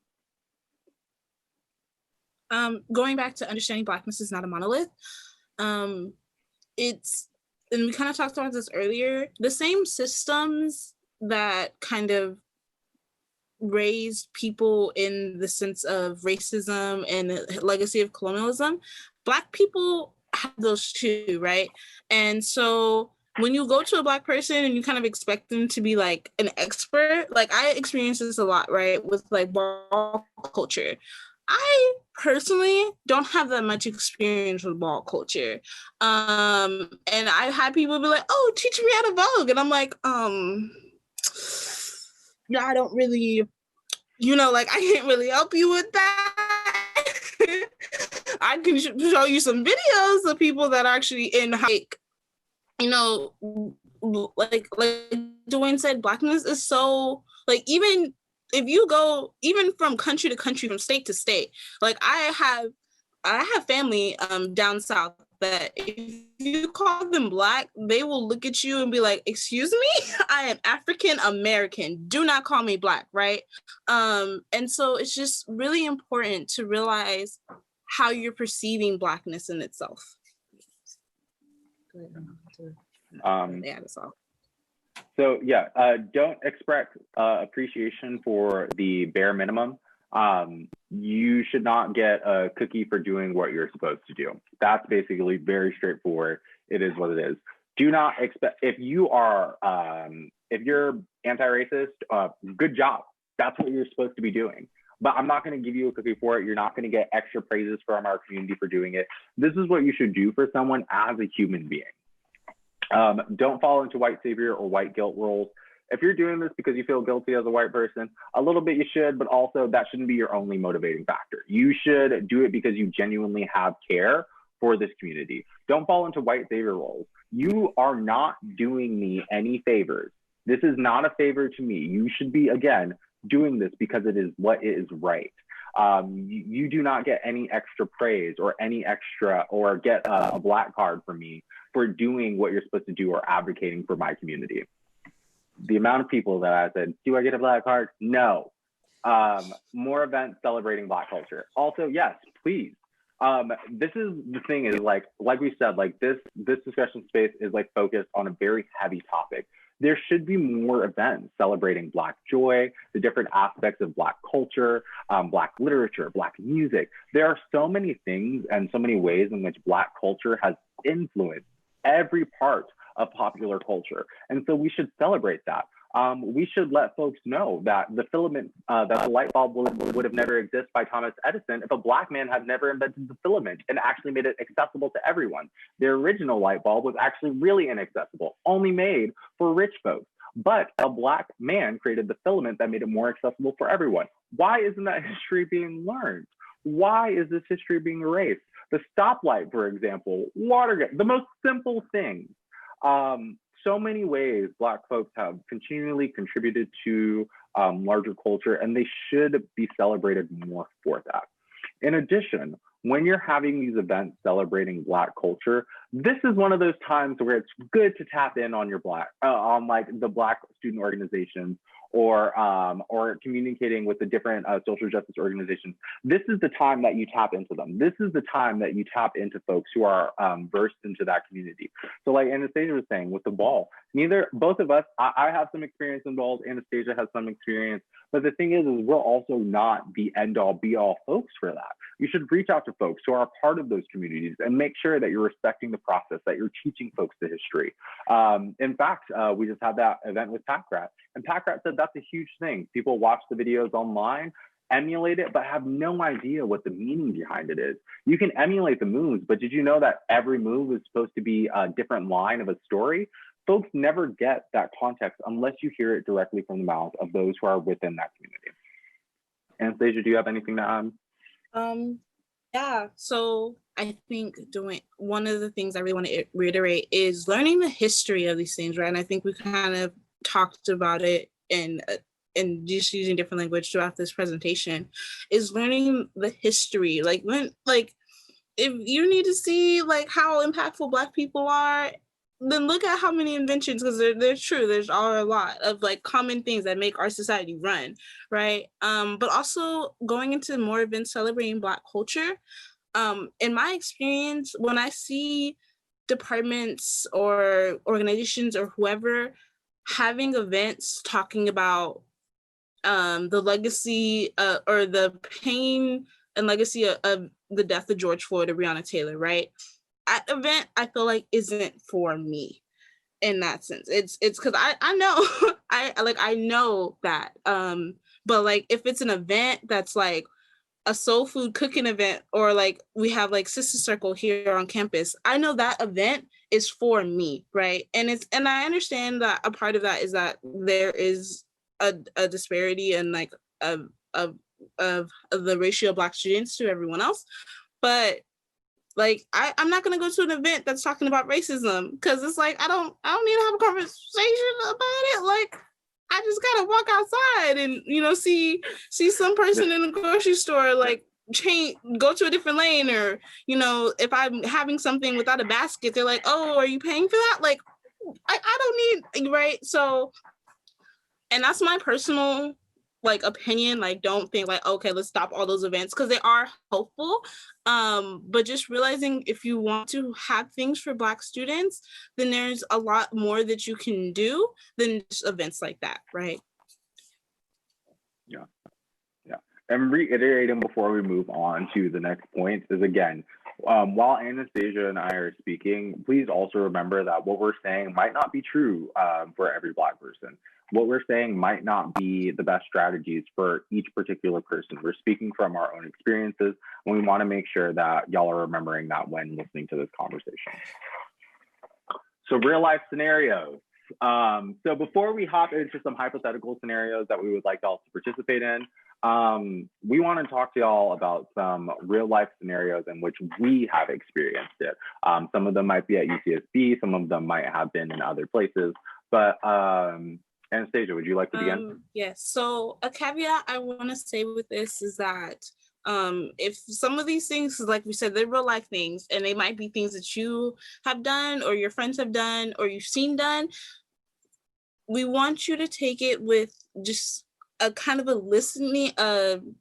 Going back to understanding Blackness is not a monolith. It's, and we kind of talked about this earlier, the same systems that kind of raised people in the sense of racism and the legacy of colonialism, Black people have those too, right? And so when you go to a Black person and you kind of expect them to be like an expert, like I experience this a lot, right, with like ball culture. I personally don't have that much experience with ball culture. And I had people be like, oh, teach me how to Vogue. And I'm like, yeah, I don't really, like, I can't really help you with that. I can show you some videos of people that are actually in, like, like Dwayne said, Blackness is so, like, even if you go, even from country to country, from state to state, like I have family down south that if you call them Black, they will look at you and be like, excuse me, I am African American. Do not call me Black, right? And so it's just really important to realize how you're perceiving Blackness in itself. So yeah, don't expect appreciation for the bare minimum. you should not get a cookie for doing what you're supposed to do. That's basically very straightforward. It is what it is. Do not expect, if you're anti-racist, good job. That's what you're supposed to be doing. But I'm not going to give you a cookie for it. You're not going to get extra praises from our community for doing it. This is what you should do for someone as a human being. Don't fall into white savior or white guilt roles. If you're doing this because you feel guilty as a white person, a little bit you should, but also that shouldn't be your only motivating factor. You should do it because you genuinely have care for this community. Don't fall into white savior roles. You are not doing me any favors. This is not a favor to me. You should be, again, doing this because it is what is right. You do not get any extra praise or any extra, or get a black card from me for doing what you're supposed to do or advocating for my community. The amount of people that I said, do I get a black card? No. More events celebrating Black culture. Also, yes, please. This is the thing is like we said, like this discussion space is like focused on a very heavy topic. There should be more events celebrating Black joy, the different aspects of Black culture, Black literature, Black music. There are so many things and so many ways in which Black culture has influenced every part of popular culture. And so we should celebrate that. We should let folks know that the filament, that the light bulb would have never existed by Thomas Edison if a Black man had never invented the filament and actually made it accessible to everyone. The original light bulb was actually really inaccessible, only made for rich folks. But a Black man created the filament that made it more accessible for everyone. Why isn't that history being learned? Why is this history being erased? The stoplight, for example, Watergate, the most simple things. So many ways Black folks have continually contributed to larger culture, and they should be celebrated more for that. In addition, when you're having these events celebrating Black culture, this is one of those times where it's good to tap in on your on like the Black student organizations, or communicating with the different social justice organizations. This is the time that you tap into them. This is the time that you tap into folks who are versed into that community. So like Anastasia was saying with the ball, both of us, I have some experience in balls, Anastasia has some experience, but the thing is we're also not the end all be all folks for that. You should reach out to folks who are a part of those communities and make sure that you're respecting the process, that you're teaching folks the history. In fact, we just had that event with Packrat, and Packrat said that's a huge thing. People watch the videos online, emulate it, but have no idea what the meaning behind it is. You can emulate the moves, but did you know that every move is supposed to be a different line of a story? Folks never get that context unless you hear it directly from the mouth of those who are within that community. Anastasia, do you have anything to add? Yeah, so I think one of the things I really want to reiterate is learning the history of these things, right? And I think we kind of talked about it in just using different language throughout this presentation, is learning the history. Like if you need to see like how impactful Black people are, then look at how many inventions, because they're true. There's a lot of like common things that make our society run, right? But also going into more events celebrating Black culture. In my experience, when I see departments or organizations or whoever having events talking about the legacy or the pain and legacy of the death of George Floyd or Breonna Taylor, right? At event, I feel like isn't for me in that sense. It's because I know I know that. But like if it's an event that's like a soul food cooking event, or like we have like Sister Circle here on campus, I know that event is for me, right? And I understand that a part of that is that there is a disparity and like of the ratio of Black students to everyone else, but like I'm not gonna go to an event that's talking about racism, because it's like I don't need to have a conversation about it. Like I just gotta walk outside and see some person in the grocery store like go to a different lane, or if I'm having something without a basket, they're like, oh, are you paying for that? Like I don't need, right? So, and that's my personal like opinion. Like don't think like, okay, let's stop all those events, because they are helpful, but just realizing if you want to have things for Black students, then there's a lot more that you can do than just events like that, right? Yeah. I'm reiterating before we move on to the next point is, again, while Anastasia and I are speaking, please also remember that what we're saying might not be true for every Black person. What we're saying might not be the best strategies for each particular person. We're speaking from our own experiences, and we want to make sure that y'all are remembering that when listening to this conversation. So real life scenarios. So before we hop into some hypothetical scenarios that we would like y'all to participate in, we want to talk to y'all about some real life scenarios in which we have experienced it. Some of them might be at UCSB, some of them might have been in other places, but Anastasia, would you like to begin? Yes, so a caveat I want to say with this is that if some of these things, like we said, they're real life things, and they might be things that you have done or your friends have done or you've seen done, we want you to take it with just a kind of a listening, I'm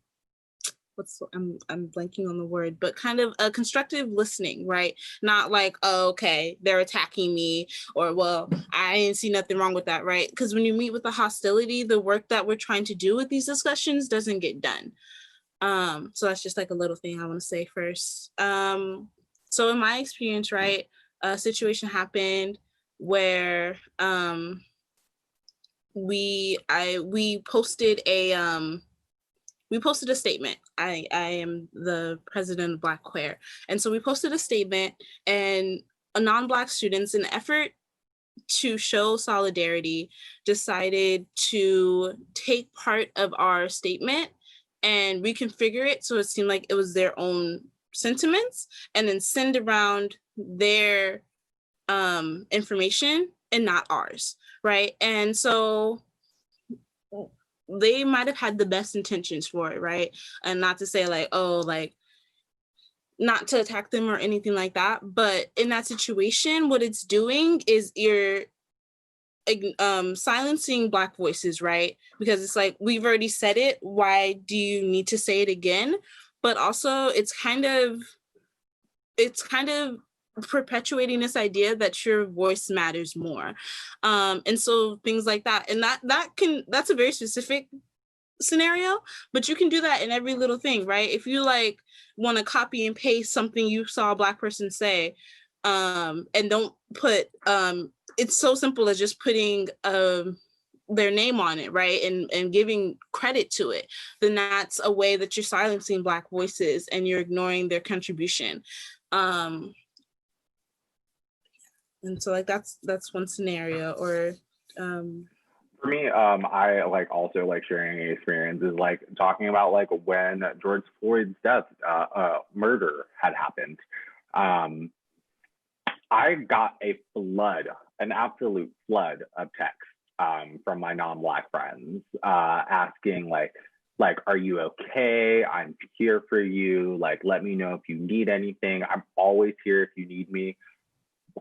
blanking on the word, but kind of a constructive listening, right? Not like, oh, okay, they're attacking me, or, well, I didn't see nothing wrong with that, right? Because when you meet with the hostility, the work that we're trying to do with these discussions doesn't get done. So that's just like a little thing I want to say first. So in my experience, right, a situation happened where we posted a statement. I am the president of Black Queer. And so we posted a statement, and non-Black students, in an effort to show solidarity, decided to take part of our statement and reconfigure it so it seemed like it was their own sentiments, and then send around their information and not ours, right? And so they might have had the best intentions for it, right? And not to say like, oh, like, not to attack them or anything like that, but in that situation, what it's doing is you're silencing Black voices, right? Because it's like, we've already said it, why do you need to say it again? But also it's kind of perpetuating this idea that your voice matters more. And so things like that. And that's a very specific scenario, but you can do that in every little thing, right? If you like want to copy and paste something you saw a Black person say, and don't put, it's so simple as just putting their name on it, right? And giving credit to it, then that's a way that you're silencing Black voices and you're ignoring their contribution. And so like that's one scenario. Or for me, I like also like sharing experiences, like talking about like when George Floyd's death, murder had happened. I got an absolute flood of texts from my non-Black friends asking like, are you okay? I'm here for you. Like, let me know if you need anything. I'm always here if you need me.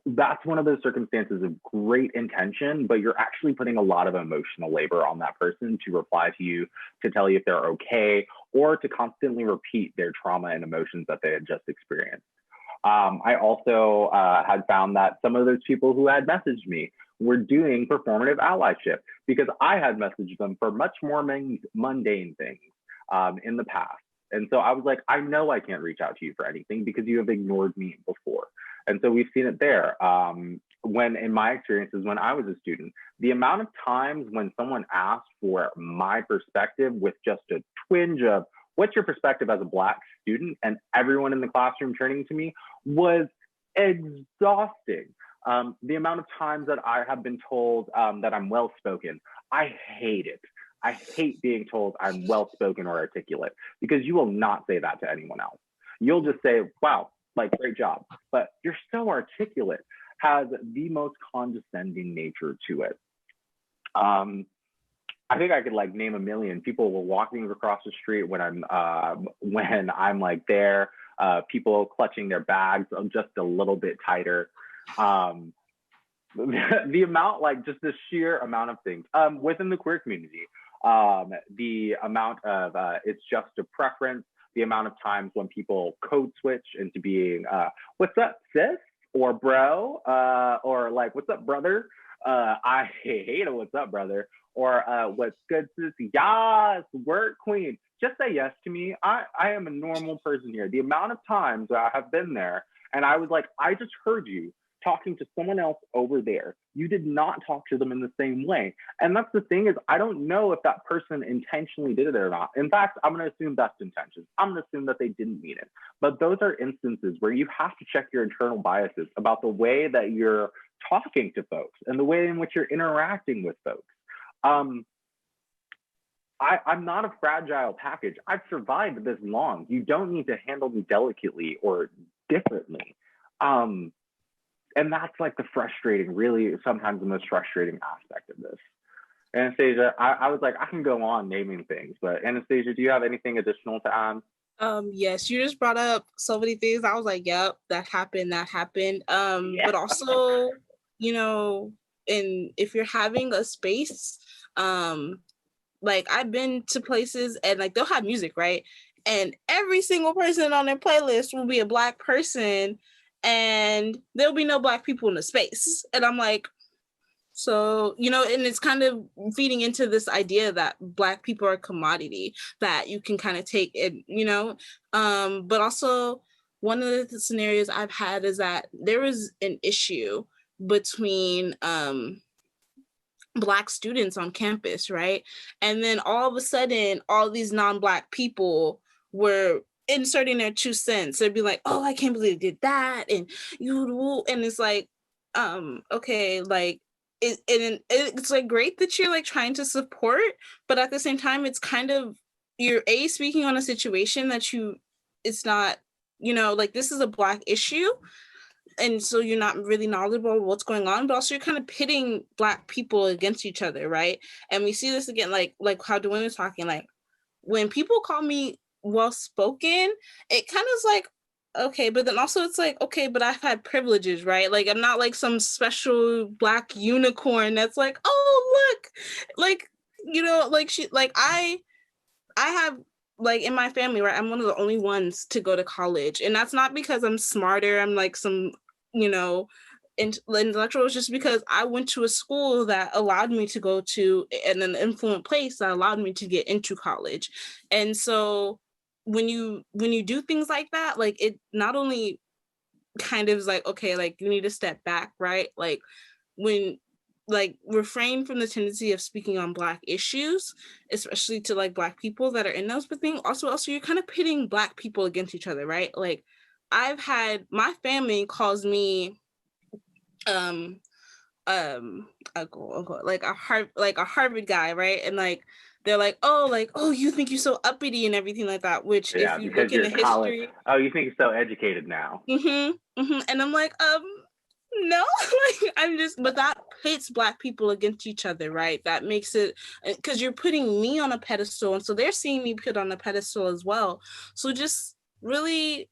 That's one of those circumstances of great intention, but you're actually putting a lot of emotional labor on that person to reply to you, to tell you if they're okay, or to constantly repeat their trauma and emotions that they had just experienced. I also had found that some of those people who had messaged me were doing performative allyship because I had messaged them for much more mundane things in the past. And so I was like, I know I can't reach out to you for anything because you have ignored me before. And so we've seen it there. When in my experiences, when I was a student, the amount of times when someone asked for my perspective with just a twinge of, what's your perspective as a Black student? And everyone in the classroom turning to me was exhausting. The amount of times that I have been told that I'm well-spoken, I hate it. I hate being told I'm well-spoken or articulate, because you will not say that to anyone else. You'll just say, wow, like, great job. But you're so articulate has the most condescending nature to it. I think I could like name a million. People were walking across the street when I'm like there, people clutching their bags just a little bit tighter. The amount, like just the sheer amount of things within the queer community, the amount of it's just a preference, the amount of times when people code switch into being what's up sis, or bro, or like what's up brother, I hate it. What's up, brother? Or what's good, sis? Yes, work queen. Just say yes to me. I am a normal person here. The amount of times that I have been there and I was like, I just heard you talking to someone else over there. You did not talk to them in the same way. And that's the thing, is I don't know if that person intentionally did it or not. In fact, I'm going to assume best intentions. I'm going to assume that they didn't mean it. But those are instances where you have to check your internal biases about the way that you're talking to folks and the way in which you're interacting with folks. I'm not a fragile package. I've survived this long. You don't need to handle me delicately or differently. And that's like the frustrating, really sometimes the most frustrating aspect of this. Anastasia, I was like, I can go on naming things, but Anastasia, do you have anything additional to add? Yes, you just brought up so many things. I was like, yep, that happened. Yeah. But also, you know, and if you're having a space, like I've been to places and like they'll have music, right? And every single person on their playlist will be a Black person, and there'll be no Black people in the space. And I'm like, so, and it's kind of feeding into this idea that Black people are a commodity that you can kind of take it, but also one of the scenarios I've had is that there was an issue between Black students on campus, right? And then all of a sudden, all these non-Black people were inserting their 2 cents. They'd be like, oh, I can't believe they did that. And it's like, okay, like, it's like great that you're like trying to support, but at the same time, it's kind of, you're speaking on a situation that it's not, like this is a Black issue. And so you're not really knowledgeable of what's going on, but also you're kind of pitting Black people against each other, right? And we see this again, like how Dwayne was talking, like when people call me well-spoken, it kind of is like, okay, but then also it's like, okay, but I've had privileges, right? Like I'm not like some special Black unicorn that's like, oh, look, like, I have, like in my family, right, I'm one of the only ones to go to college. And that's not because I'm smarter, I'm like some, intellectual. It's just because I went to a school that allowed me to go to an influent place that allowed me to get into college. And so when you do things like that, like it not only kind of is like, okay, like you need to step back, right? Like when like refrain from the tendency of speaking on Black issues, especially to like Black people that are in those, but thing also you're kind of pitting Black people against each other, right? Like I've had my family calls me like a Harvard guy, right? And like they're like, oh, you think you're so uppity and everything like that, which Yeah, if you because look in you're the college. history, Oh, you think you're so educated now. And I'm like, no, like I'm just, but that pits Black people against each other, right? That makes it, because you're putting me on a pedestal, and so they're seeing me put on a pedestal as well. So just really,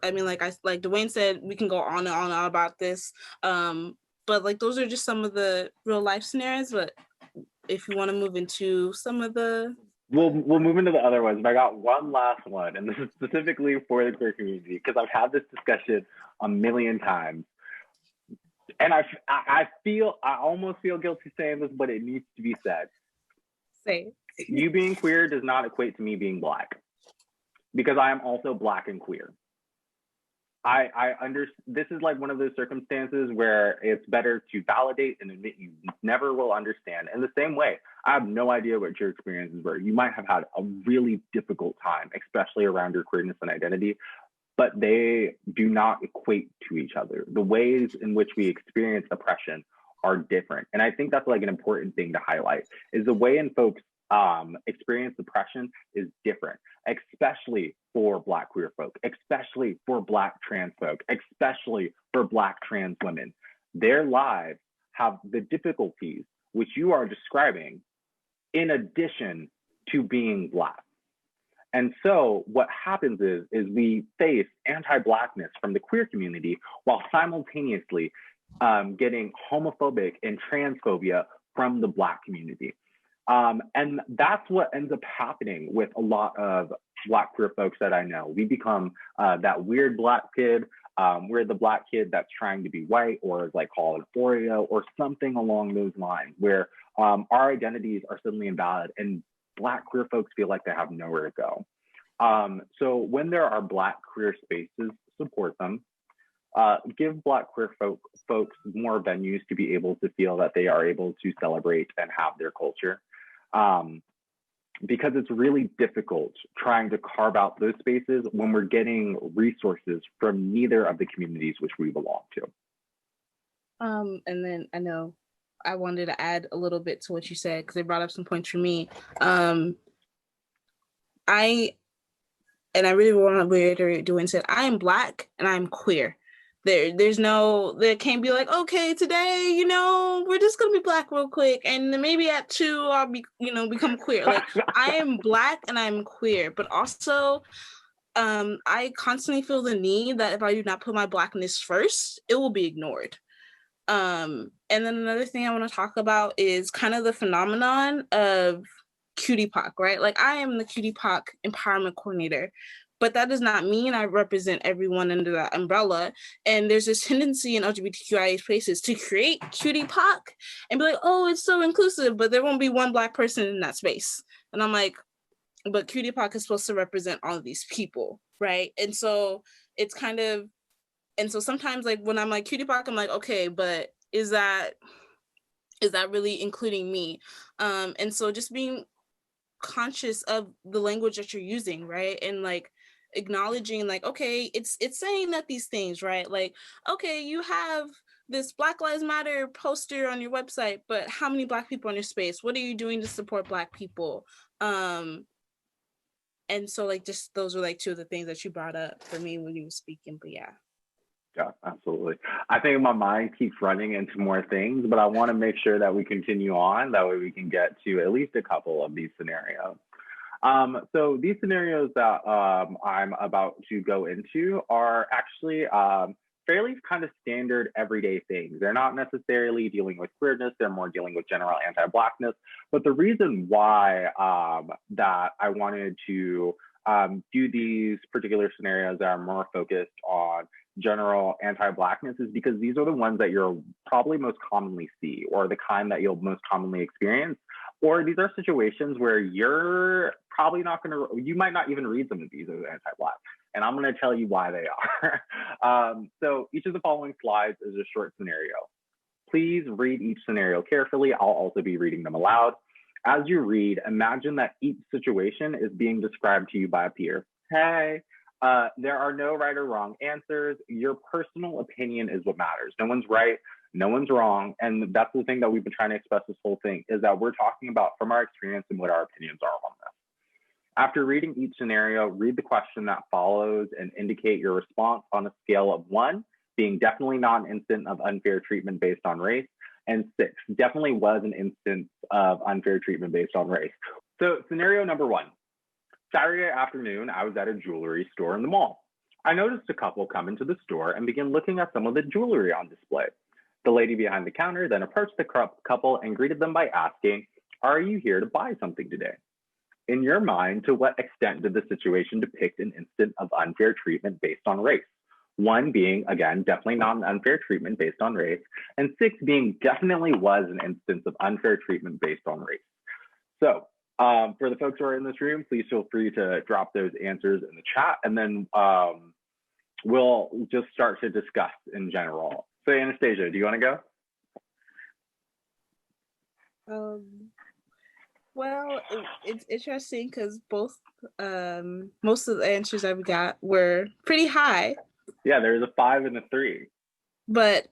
I mean, like Dwayne said, we can go on and on about this, but like those are just some of the real life scenarios. But if you want to move into some of the, we'll move into the other ones. But I got one last one, and this is specifically for the queer community because I've had this discussion a million times. And I almost feel guilty saying this, but it needs to be said. Say. You being queer does not equate to me being Black, because I am also Black and queer. This is like one of those circumstances where it's better to validate and admit you never will understand. In the same way, I have no idea what your experiences were. You might have had a really difficult time, especially around your queerness and identity, but they do not equate to each other. The ways in which we experience oppression are different. And I think that's like an important thing to highlight, is the way in folks experience oppression is different, especially for Black queer folk, especially for Black trans folk, especially for Black trans women. Their lives have the difficulties which you are describing in addition to being Black. And so what happens is we face anti-Blackness from the queer community while simultaneously getting homophobic and transphobia from the Black community. And that's what ends up happening with a lot of Black queer folks that I know. We become that weird Black kid We're the Black kid that's trying to be white, or is like called an Oreo or something along those lines, where our identities are suddenly invalid and Black queer folks feel like they have nowhere to go. So when there are Black queer spaces, support them. Give Black queer folks more venues to be able to feel that they are able to celebrate and have their culture. Because it's really difficult trying to carve out those spaces when we're getting resources from neither of the communities which we belong to. And then I know I wanted to add a little bit to what you said, because it brought up some points for me. I really want to reiterate, Dwayne said, I am Black and I'm queer. There can't be like, okay, today, we're just gonna be Black real quick, and then maybe at 2 I'll be, become queer. Like, I am Black and I'm queer, but also I constantly feel the need that if I do not put my Blackness first, it will be ignored. And then another thing I want to talk about is kind of the phenomenon of QTPOC, right? Like, I am the QTPOC Empowerment Coordinator, but that does not mean I represent everyone under that umbrella. And there's this tendency in LGBTQIA spaces to create QTPOC and be like, oh, it's so inclusive, but there won't be one Black person in that space. And I'm like, but QTPOC is supposed to represent all of these people, right? And so it's kind of, and so sometimes, like, when I'm like QTPOC, I'm like, okay, but is that really including me? And so just being conscious of the language that you're using, right? And like acknowledging, like, okay, it's saying that these things, right? Like, okay, you have this Black Lives Matter poster on your website, but how many Black people in your space? What are you doing to support Black people? And so, like, just those were like two of the things that you brought up for me when you were speaking. But yeah. Yeah, absolutely. I think my mind keeps running into more things, but I want to make sure that we continue on. That way we can get to at least a couple of these scenarios. So these scenarios that I'm about to go into are actually fairly kind of standard everyday things. They're not necessarily dealing with queerness, they're more dealing with general anti-Blackness. But the reason why that I wanted to do these particular scenarios that are more focused on general anti-Blackness is because these are the ones that you'll probably most commonly see, or the kind that you'll most commonly experience. Or these are situations where you're probably not going to, you might not even read some of these as anti-Black. And I'm going to tell you why they are. So each of the following slides is a short scenario. Please read each scenario carefully. I'll also be reading them aloud. As you read, imagine that each situation is being described to you by a peer. Hey, there are no right or wrong answers. Your personal opinion is what matters. No one's right, no one's wrong. And that's the thing that we've been trying to express this whole thing, is that we're talking about from our experience and what our opinions are on this. After reading each scenario, read the question that follows and indicate your response on a scale of 1, being definitely not an instance of unfair treatment based on race, and 6, definitely was an instance of unfair treatment based on race. So scenario number 1. Saturday afternoon, I was at a jewelry store in the mall. I noticed a couple come into the store and begin looking at some of the jewelry on display. The lady behind the counter then approached the couple and greeted them by asking, "Are you here to buy something today?" In your mind, to what extent did the situation depict an instance of unfair treatment based on race? 1 being, again, definitely not an unfair treatment based on race, and 6 being definitely was an instance of unfair treatment based on race. So for the folks who are in this room, please feel free to drop those answers in the chat, and then we'll just start to discuss in general. So Anastasia, do you want to go? Well, it's interesting because both most of the answers I've got were pretty high. Yeah, there's a 5 and a 3. But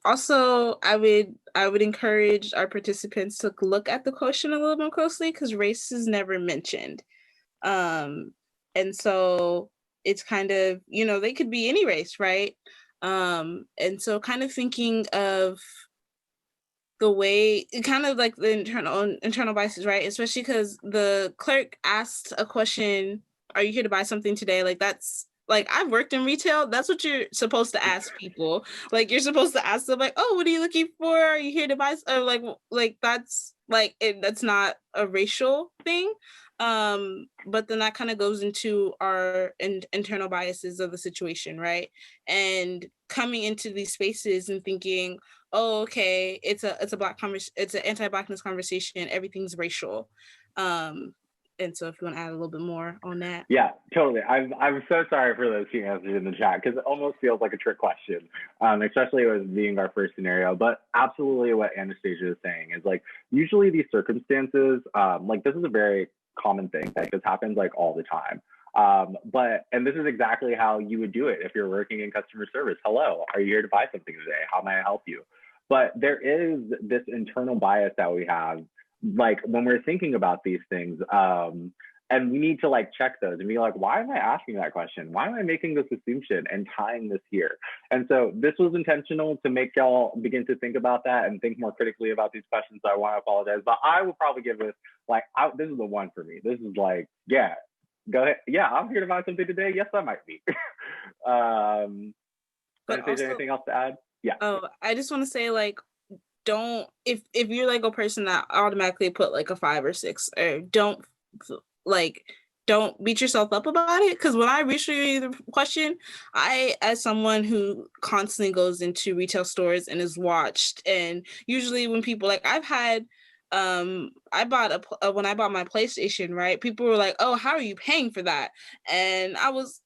also, I would encourage our participants to look at the question a little more closely, because race is never mentioned. And so it's kind of, they could be any race, right? And so kind of thinking of the way, kind of like the internal biases, right? Especially because the clerk asked a question, "Are you here to buy something today?" Like, that's, like, I've worked in retail. That's what you're supposed to ask people. Like, you're supposed to ask them, like, "Oh, what are you looking for? Are you here to buy?" Or like that's like that's not a racial thing. But then that kind of goes into our internal biases of the situation, right? And coming into these spaces and thinking, oh, okay, it's an anti-Blackness conversation, everything's racial. And so if you want to add a little bit more on that. Yeah, totally. I'm so sorry for those few answers in the chat because it almost feels like a trick question, especially with being our first scenario. But absolutely what Anastasia is saying is like, usually these circumstances, like this is a very common thing. Like this happens like all the time. And this is exactly how you would do it if you're working in customer service. Hello, are you here to buy something today? How may I help you? But there is this internal bias that we have, like when we're thinking about these things, and we need to like check those and be like, why am I asking that question? Why am I making this assumption and tying this here? And so this was intentional to make y'all begin to think about that and think more critically about these questions. So I want to apologize, but I will probably give this like, this is the one for me. This is like, yeah, go ahead. Yeah, I'm here to buy something today. Yes, I might be. But also, anything else to add? Yeah. Oh, I just want to say like, don't, if you're like a person that automatically put like a 5 or 6, or don't beat yourself up about it. Because when I researched the question, I, as someone who constantly goes into retail stores and is watched, and usually when people like, I've had, when I bought my PlayStation, right, people were like, oh, how are you paying for that? And I was,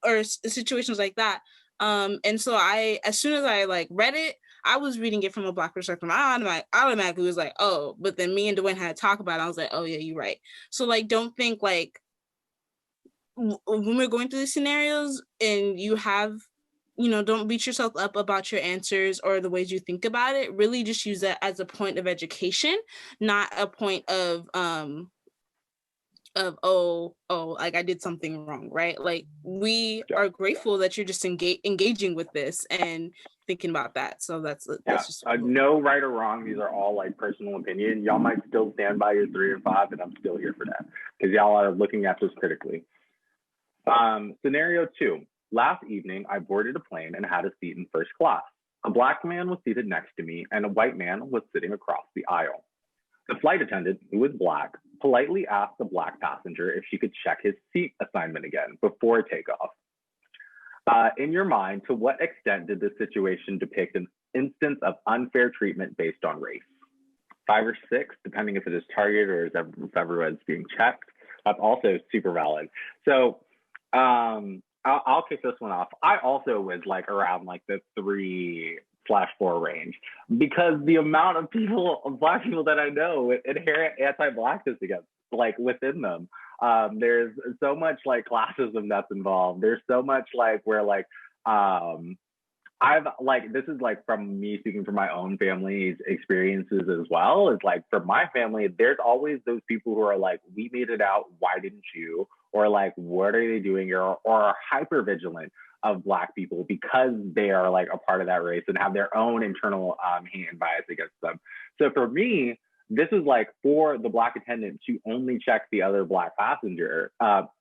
or situations like that. And so as soon as I like read it, I was reading it from a Black perspective. I automatically was like, oh, but then me and Dwayne had to talk about it. I was like, oh yeah, you're right. So like, don't think like, when we're going through these scenarios and you have, don't beat yourself up about your answers or the ways you think about it. Really just use that as a point of education, not a point of like I did something wrong, right? Like we are grateful that you're just engaging with this and thinking about that. So that's just no right or wrong. These are all like personal opinion. Y'all might still stand by your 3 or 5, and I'm still here for that because y'all are looking at this critically. Scenario 2. Last evening, I boarded a plane and had a seat in first class. A Black man was seated next to me, and a white man was sitting across the aisle. The flight attendant, who was Black, politely asked the Black passenger if she could check his seat assignment again before takeoff. In your mind, to what extent did this situation depict an instance of unfair treatment based on race? 5 or 6, depending if it is targeted or if everyone's being checked. That's also super valid. So I'll kick this one off. I also was like around like the 3/4 range because the amount of people, Black people that I know with inherent anti-Blackness against, like within them. There's so much like classism that's involved. There's so much like where like I've like, this is like from me speaking from my own family's experiences as well. It's like for my family, there's always those people who are like, we made it out, why didn't you? Or like, what are they doing? Or are hyper vigilant of Black people because they are like a part of that race and have their own internal hate and bias against them. So for me, this is like for the Black attendant to only check the other Black passenger,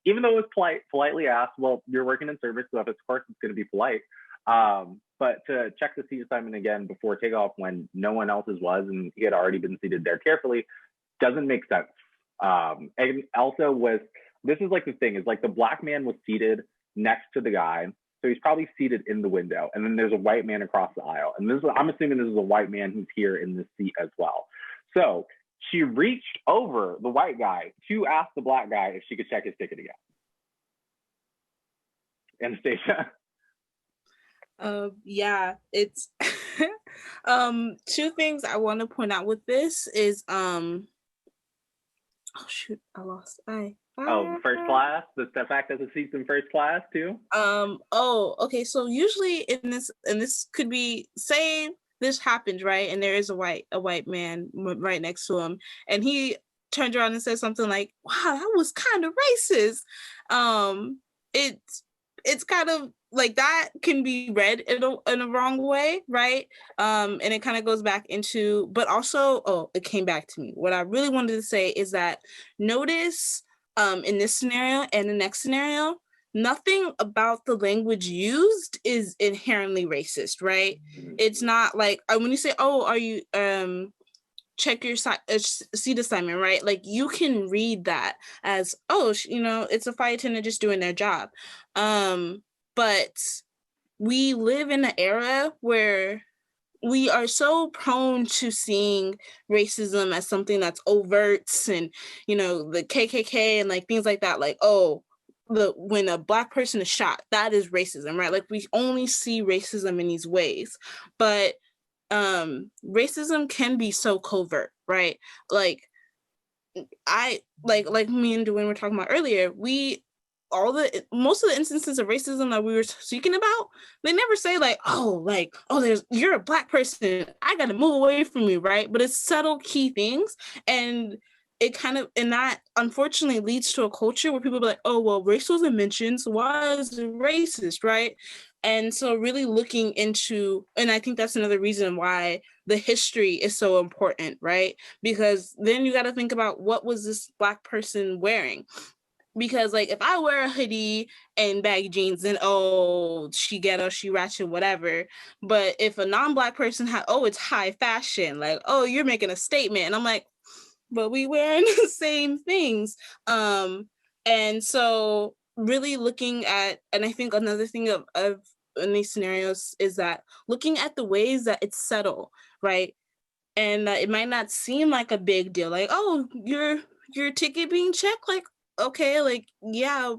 even though it was politely asked. Well, you're working in service, so of course it's going to be polite. But to check the seat assignment again before takeoff when no one else's was and he had already been seated there carefully doesn't make sense. And also this is like the thing is like the Black man was seated next to the guy. So he's probably seated in the window. And then there's a white man across the aisle. And I'm assuming this is a white man who's here in this seat as well. So she reached over the white guy to ask the Black guy if she could check his ticket again. Anastasia? Yeah, it's 2 things I want to point out with this is oh shoot, I lost. First class? The fact that the seat's in first class too? Okay. So usually in this could be, say this happens, right? And there is a white man right next to him, and he turned around and said something like, wow, that was kind of racist. It's kind of like that can be read in a wrong way, right? And it kind of goes back into, but also, it came back to me. What I really wanted to say is that notice in this scenario and the next scenario, nothing about the language used is inherently racist, right? It's not like when you say, oh, are you check your seat assignment, right? Like you can read that as, oh, it's a flight attendant just doing their job. But we live in an era where we are so prone to seeing racism as something that's overt, and the KKK and like things like that, like, oh, when a Black person is shot, that is racism, right? Like we only see racism in these ways, but racism can be so covert, right? Like like me and Dwayne were talking about earlier, most of the instances of racism that we were speaking about, they never say like, oh, you're a Black person, I gotta move away from you, right? But it's subtle key things, and that unfortunately leads to a culture where people be like, oh, well, race wasn't mentioned, so why is it racist, right? And so really looking into, and I think that's another reason why the history is so important, right? Because then you got to think about, what was this Black person wearing? Because like if I wear a hoodie and baggy jeans, then oh, she ghetto, she ratchet, whatever. But if a non-Black person it's high fashion, like, oh, you're making a statement. And I'm like, but we wearing the same things. And so really looking at, and I think another thing of in these scenarios is that looking at the ways that it's subtle, right? And it might not seem like a big deal, like, oh, your ticket being checked, like, okay, like, yeah,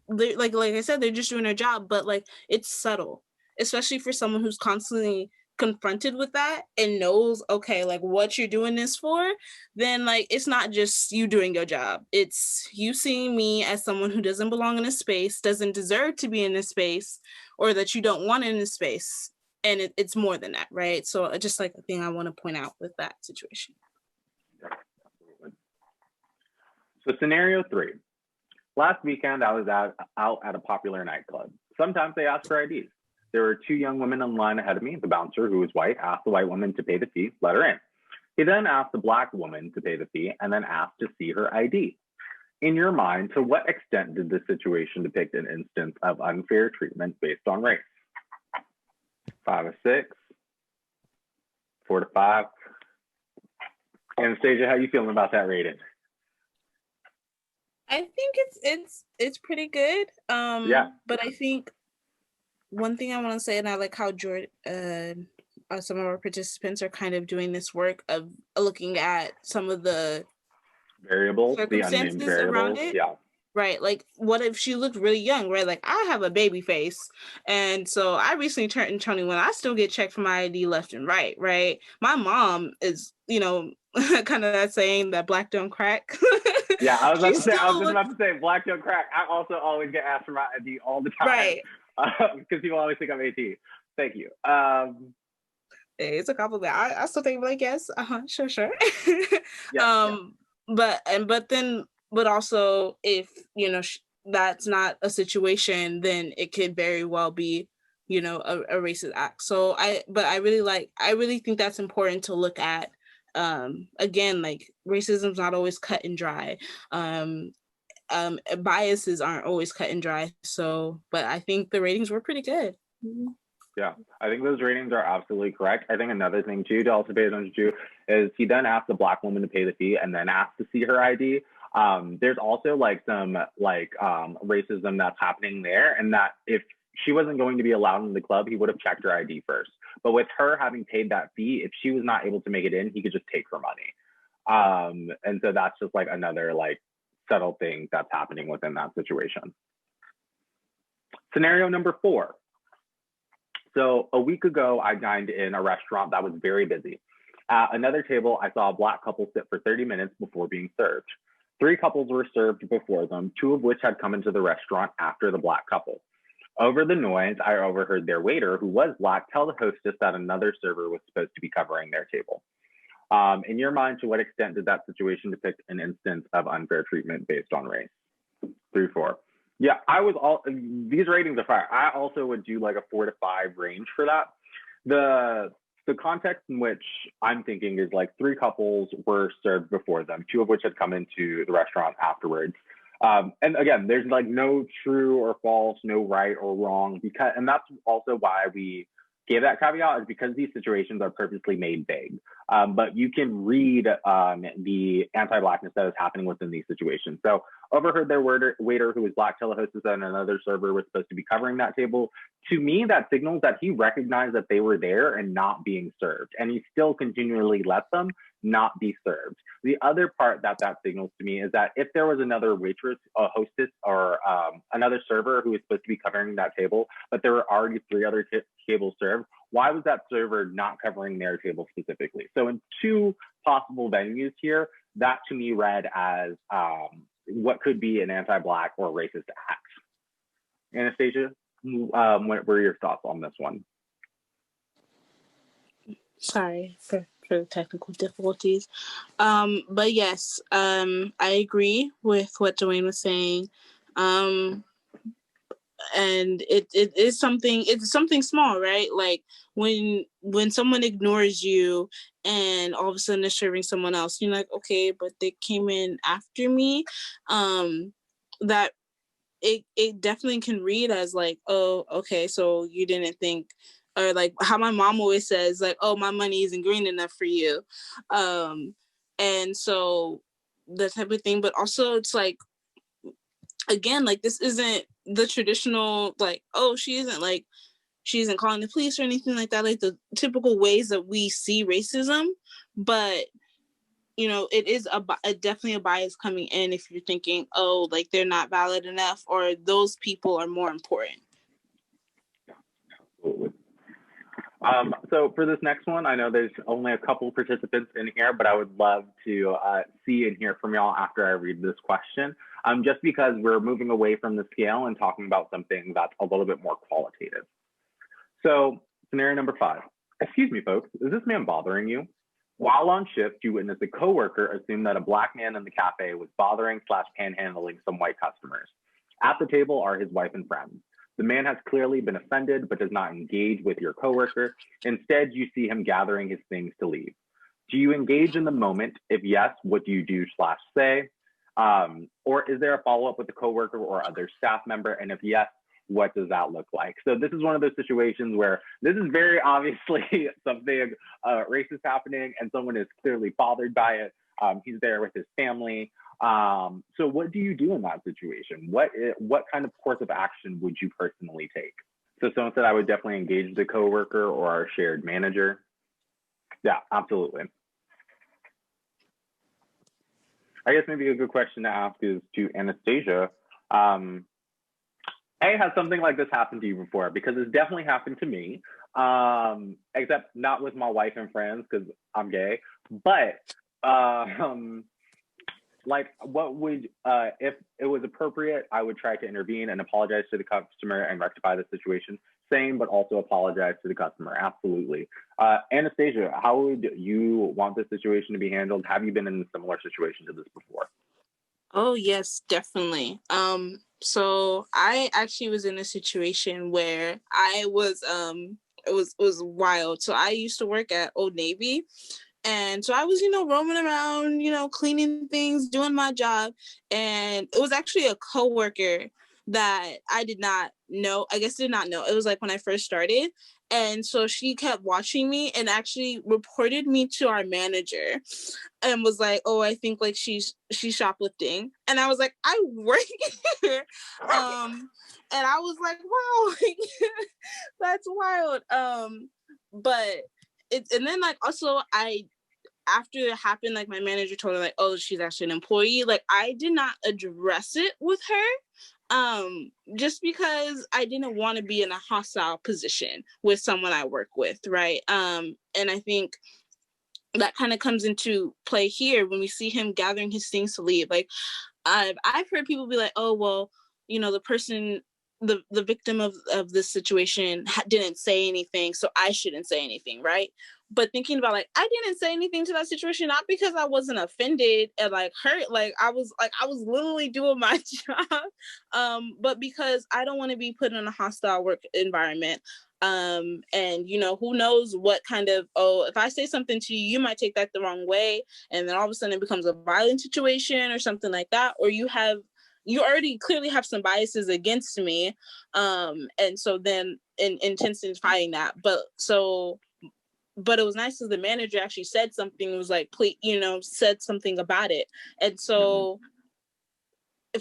like I said, they're just doing their job, but like it's subtle, especially for someone who's constantly confronted with that and knows, okay, like what you're doing this for, then like it's not just you doing your job, it's you seeing me as someone who doesn't belong in a space, doesn't deserve to be in this space, or that you don't want in this space. And it's more than that, right? So just like the thing I want to point out with that situation. So scenario 3. Last weekend, I was out at a popular nightclub. Sometimes they ask for IDs. There were 2 young women in line ahead of me. The bouncer, who was white, asked the white woman to pay the fee, let her in. He then asked the Black woman to pay the fee and then asked to see her ID. In your mind, to what extent did this situation depict an instance of unfair treatment based on race? 5 or 6, 4 to 5. Anastasia, how you feeling about that rating? I think it's pretty good. Yeah. But I think one thing I want to say, and I like how Jordan, some of our participants are kind of doing this work of looking at some of the variables, circumstances the unnamed around variables. it. Yeah. Right. Like, what if she looked really young, right? Like, I have a baby face. And so I recently turned 21. I still get checked for my ID left and right, right? My mom is, kind of that saying that Black don't crack. Yeah, I was just about to say Black don't crack. I also always get asked for my ID all the time. Right. Because people always think I'm 18. Thank you. It's a compliment. I still think like, yes, sure. Yeah, But also if, that's not a situation, then it could very well be, a racist act. So I really think that's important to look at. Again, like racism's not always cut and dry. Biases aren't always cut and dry. So, but I think the ratings were pretty good. Mm-hmm. Yeah, I think those ratings are absolutely correct. I think another thing too to also pay attention to is he then asked the Black woman to pay the fee and then asked to see her ID. There's also like some racism that's happening there, and that if she wasn't going to be allowed in the club, he would have checked her ID first. But with her having paid that fee, if she was not able to make it in, he could just take her money. And so that's just like another like subtle thing that's happening within that situation. Scenario number 4. So a week ago, I dined in a restaurant that was very busy. At another table, I saw a Black couple sit for 30 minutes before being served. 3 couples were served before them, 2 of which had come into the restaurant after the Black couple. Over the noise, I overheard their waiter, who was Black, tell the hostess that another server was supposed to be covering their table. In your mind, to what extent did that situation depict an instance of unfair treatment based on race? 3, 4. Yeah, these ratings are fire. I also would do like a 4 to 5 range for that. The context in which I'm thinking is like 3 couples were served before them, 2 of which had come into the restaurant afterwards. And again, there's like no true or false, no right or wrong, and that's also why we gave that caveat, is because these situations are purposely made vague. but you can read the anti-Blackness that is happening within these situations. So overheard their waiter who was Black telehostess and another server was supposed to be covering that table. To me, that signals that he recognized that they were there and not being served, and he still continually let them not be served. The other part that signals to me is that if there was another waitress, a hostess, or another server who was supposed to be covering that table, but there were already 3 other tables served, why was that server not covering their table specifically? So in 2 possible venues here, that to me read as what could be an anti-Black or racist act. Anastasia, what were your thoughts on this one? Sorry for the technical difficulties. But yes, I agree with what Dwayne was saying. And it's something small, right? Like when someone ignores you and all of a sudden they're serving someone else, you're like, okay, but they came in after me. That it definitely can read as like, oh, okay, so you didn't think, or like how my mom always says, like, oh, my money isn't green enough for you. And so that type of thing. But also it's like, again, like this isn't the traditional, like, oh, she isn't calling the police or anything like that, like the typical ways that we see racism. But you know, it is definitely a bias coming in if you're thinking, oh, like they're not valid enough, or those people are more important. Absolutely. So for this next one, I know there's only a couple participants in here, but I would love to see and hear from y'all after I read this question, just because we're moving away from the scale and talking about something that's a little bit more qualitative. So scenario number 5. Excuse me, folks, is this man bothering you? While on shift, you witnessed a coworker assume that a Black man in the cafe was bothering/panhandling some white customers. At the table are his wife and friends. The man has clearly been offended, but does not engage with your coworker. Instead, you see him gathering his things to leave. Do you engage in the moment? If yes, what do you do/say? Or is there a follow-up with the coworker or other staff member? And if yes, what does that look like? So this is one of those situations where this is very obviously something racist happening and someone is clearly bothered by it. He's there with his family. So what do you do in that situation? What kind of course of action would you personally take? So someone said I would definitely engage the coworker or our shared manager. Yeah, absolutely. I guess maybe a good question to ask is to Anastasia. Has something like this happened to you before? Because it's definitely happened to me, except not with my wife and friends because I'm gay. But like, what would, if it was appropriate, I would try to intervene and apologize to the customer and rectify the situation. Same, but also apologize to the customer. Absolutely. Anastasia, how would you want this situation to be handled? Have you been in a similar situation to this before? Oh, yes, definitely. So I actually was in a situation where I was, it was wild. So I used to work at Old Navy. And so I was, roaming around, cleaning things, doing my job. And it was actually a coworker that I did not know. It was like when I first started. And so she kept watching me and actually reported me to our manager and was like, oh, I think like she's shoplifting. And I was like, I work here. And I was like, wow, that's wild. But and then like also after it happened, like my manager told her like, oh, she's actually an employee. Like I did not address it with her. Just because I didn't want to be in a hostile position with someone I work with, right? And I think that kind of comes into play here when we see him gathering his things to leave. Like I've heard people be like, oh, well, the person, the victim of this situation didn't say anything, so I shouldn't say anything, right? But thinking about like, I didn't say anything to that situation, not because I wasn't offended and like hurt, like I was literally doing my job, but because I don't want to be put in a hostile work environment. And who knows what kind of, if I say something to you, you might take that the wrong way, and then all of a sudden it becomes a violent situation or something like that, or you already clearly have some biases against me, and so then intensifying that. But so but it was nice because the manager actually said something. It was like, please, said something about it. And so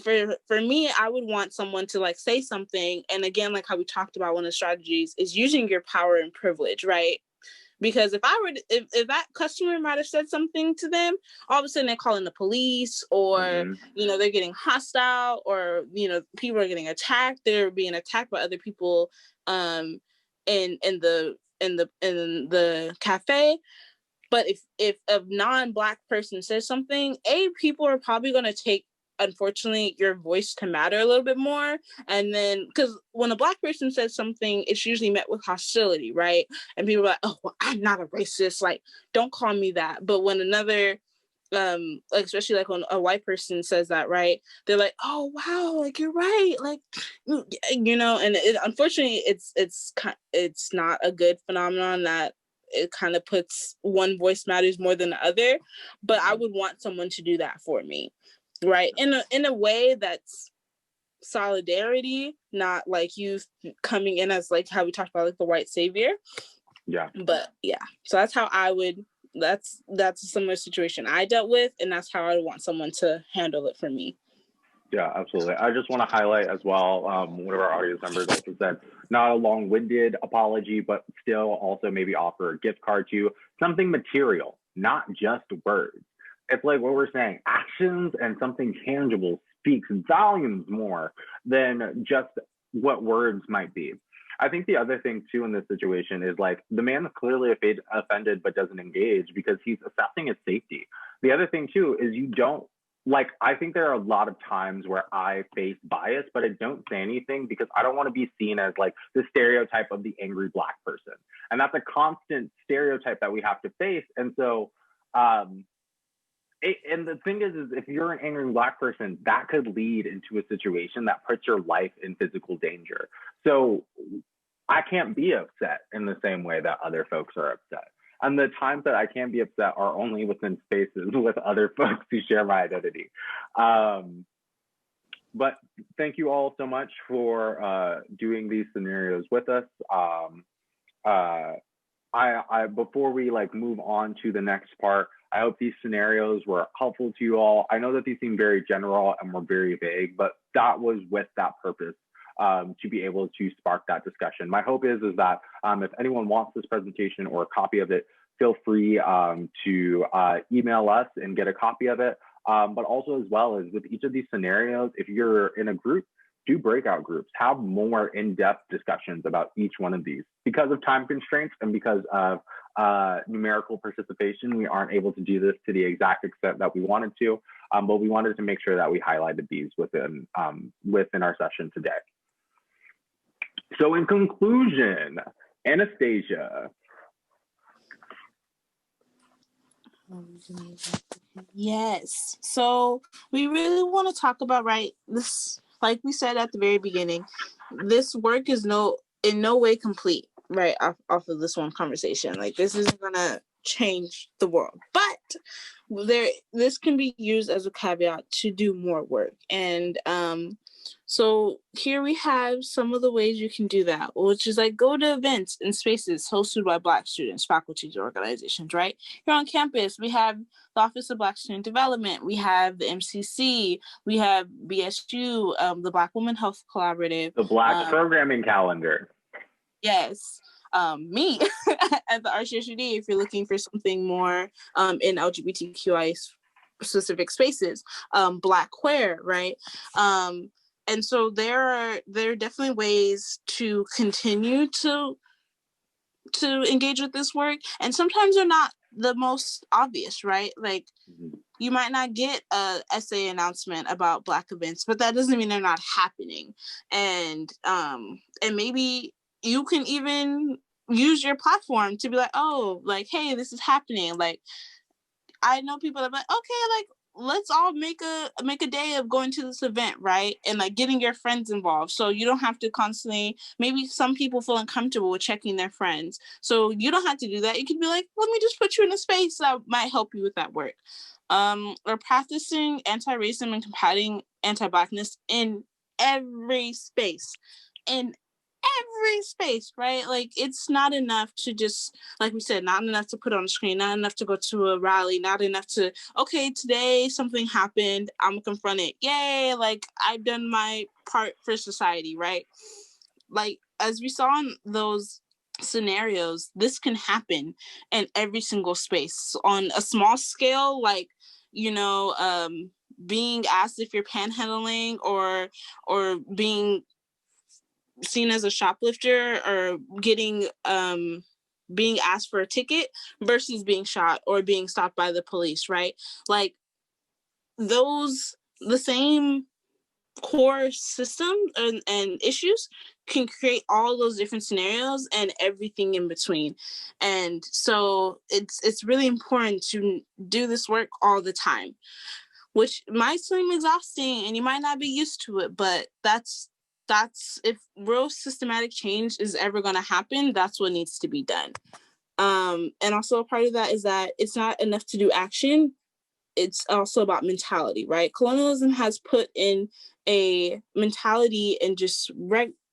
for me, I would want someone to like say something. And again, like how we talked about, one of the strategies is using your power and privilege, right? Because if that customer might have said something to them, all of a sudden they're calling the police, or they're getting hostile, or people are getting attacked. They're being attacked by other people in the cafe. But if a non-Black person says something, people are probably going to take, unfortunately, your voice to matter a little bit more. And then, because when a Black person says something, it's usually met with hostility, right? And people are like, oh, well, I'm not a racist. Like, don't call me that. But when another, like, especially like when a white person says that, right? They're like, oh, wow, like, you're right. Like, and unfortunately, it's not a good phenomenon that it kind of puts one voice matters more than the other. But I would want someone to do that for me. Right. In a way that's solidarity, not like you coming in as like how we talked about, like the white savior. Yeah. But yeah, so that's how that's a similar situation I dealt with, and that's how I would want someone to handle it for me. Yeah, absolutely. I just want to highlight as well, one of our audience members also said, not a long-winded apology, but still also maybe offer a gift card to you, something material, not just words. It's like what we're saying, actions and something tangible speaks volumes more than just what words might be. I think the other thing too in this situation is like the man is clearly offended but doesn't engage because he's assessing his safety. The other thing too is I think there are a lot of times where I face bias, but I don't say anything because I don't want to be seen as like the stereotype of the angry Black person. And that's a constant stereotype that we have to face. And so, and the thing is if you're an angry Black person, that could lead into a situation that puts your life in physical danger. So I can't be upset in the same way that other folks are upset. And the times that I can be upset are only within spaces with other folks who share my identity. But thank you all so much for doing these scenarios with us. Before we move on to the next part, I hope these scenarios were helpful to you all. I know that these seem very general and were very vague, but that was with that purpose. To be able to spark that discussion. My hope is that if anyone wants this presentation or a copy of it, feel free to email us and get a copy of it. But also as well as with each of these scenarios, if you're in a group, do breakout groups, have more in-depth discussions about each one of these. Because of time constraints and because of numerical participation, we aren't able to do this to the exact extent that we wanted to, but we wanted to make sure that we highlighted these within our session today. So in conclusion, Anastasia. Yes. So we really want to talk about, this, like we said at the very beginning, this work is in no way complete, right, off of this one conversation. Like, this isn't going to change the world. But this can be used as a caveat to do more work. And so here we have some of the ways you can do that, which is go to events and spaces hosted by Black students, faculties, or organizations, right? Here on campus, we have the Office of Black Student Development, we have the MCC, we have BSU, the Black Women Health Collaborative. The Black Programming Calendar. Yes. Me at the RCSGD, if you're looking for something more in LGBTQIA specific spaces, Black Queer, right? And so there are definitely ways to continue to engage with this work. And sometimes they're not the most obvious, right? Like, you might not get a essay announcement about Black events, but that doesn't mean they're not happening. And maybe you can even use your platform to be like, oh, hey, this is happening. Like, I know people are like, okay, let's all make a day of going to this event, right? And getting your friends involved. So you don't have to constantly, maybe some people feel uncomfortable with checking their friends. So you don't have to do that. You can be like, let me just put you in a space that might help you with that work. Or practicing anti-racism and combating anti-Blackness in every space. In every space, right? Like, it's not enough to just, like we said, not enough to put on the screen, not enough to go to a rally, not enough to, okay, today something happened, I'm gonna confront it. Yay, like, I've done my part for society, right? Like, as we saw in those scenarios, this can happen in every single space. On a small scale, like, being asked if you're panhandling or being seen as a shoplifter or being asked for a ticket versus being shot or being stopped by the police, right? Like, the same core system and issues can create all those different scenarios and everything in between. And so it's really important to do this work all the time, which might seem exhausting and you might not be used to it, but that's if real systematic change is ever going to happen, that's what needs to be done. And also a part of that is that it's not enough to do action. It's also about mentality, right? Colonialism has put in a mentality and just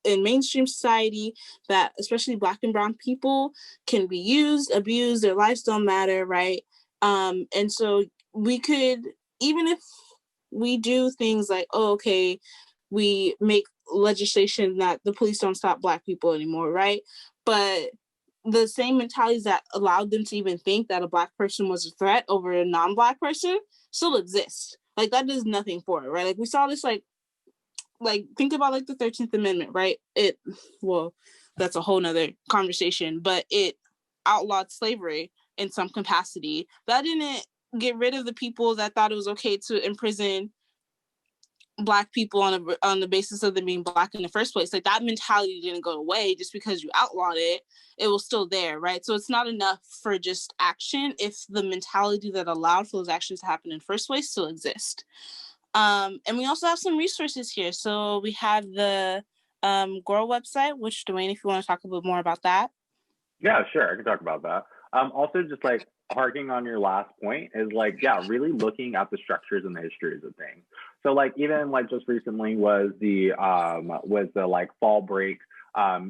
in mainstream society that especially Black and brown people can be used, abused, their lives don't matter, right? And so we could, even if we do things like, oh, okay, we make legislation that the police don't stop Black people anymore, right? But the same mentalities that allowed them to even think that a Black person was a threat over a non-Black person still exist. Like, that does nothing for it, right? Like, we saw this, like think about like the 13th Amendment, right? Well, that's a whole nother conversation, but it outlawed slavery in some capacity. That didn't get rid of the people that thought it was okay to imprison Black people on the basis of them being Black in the first place. Like, that mentality didn't go away just because you outlawed it. It was still there, right? So it's not enough for just action if the mentality that allowed for those actions to happen in the first place still exists. And we also have some resources here. So we have the GROW website, which, Dwayne, if you want to talk a bit more about that. Yeah, sure. I can talk about that. Also, just like harking on your last point is like, yeah, really looking at the structures and the histories of things. So like, even like just recently was the like fall break.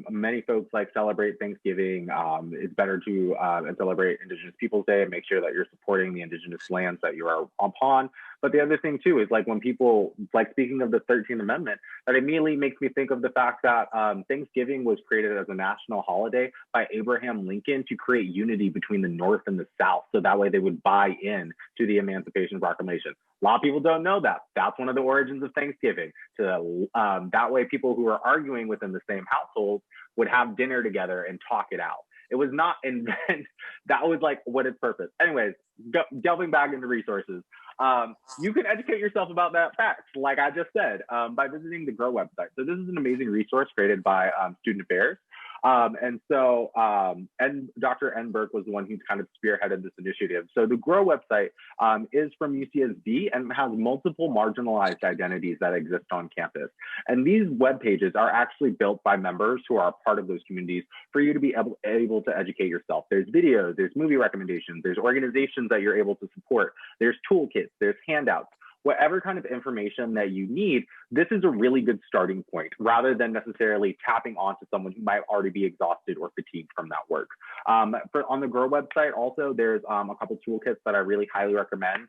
Many folks like celebrate Thanksgiving. It's better to celebrate Indigenous Peoples Day and make sure that you're supporting the Indigenous lands that you are upon. But the other thing too is like when people, like speaking of the 13th Amendment, that immediately makes me think of the fact that Thanksgiving was created as a national holiday by Abraham Lincoln to create unity between the North and the South. So that way they would buy in to the Emancipation Proclamation. A lot of people don't know that. That's one of the origins of Thanksgiving. That way people who are arguing within the same household would have dinner together and talk it out. It was not invented. That was like what its purpose. Anyways, delving back into resources. You can educate yourself about that fact, like I just said, by visiting the GROW website. So this is an amazing resource created by Student Affairs. And Dr. N. Burke was the one who kind of spearheaded this initiative. So the GROW website is from UCSB and has multiple marginalized identities that exist on campus. And these web pages are actually built by members who are part of those communities for you to be able to educate yourself. There's videos, there's movie recommendations, there's organizations that you're able to support, there's toolkits, there's handouts. Whatever kind of information that you need, this is a really good starting point rather than necessarily tapping onto someone who might already be exhausted or fatigued from that work. On the GROW website, also, there's a couple toolkits that I really highly recommend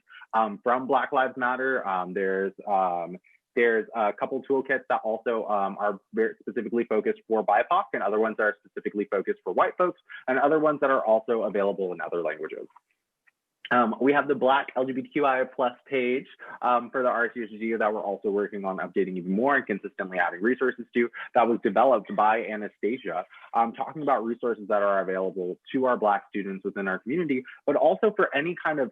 from Black Lives Matter. There's a couple toolkits that also are very specifically focused for BIPOC, and other ones that are specifically focused for white folks, and other ones that are also available in other languages. We have the Black LGBTQIA plus page for the RCSGD that we're also working on updating even more and consistently adding resources to. That was developed by Anastasia, talking about resources that are available to our Black students within our community, but also for any kind of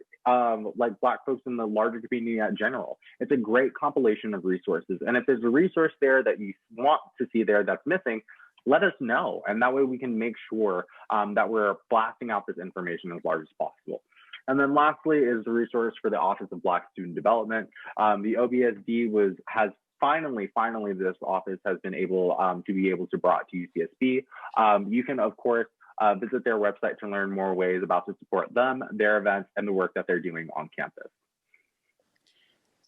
like Black folks in the larger community in general. It's a great compilation of resources. And if there's a resource there that you want to see there that's missing, let us know. And that way we can make sure that we're blasting out this information as large as possible. And then lastly is the resource for the Office of Black Student Development. The OBSD has finally, this office has been able to brought to UCSB. You can, of course, visit their website to learn more ways about to support them, their events, and the work that they're doing on campus.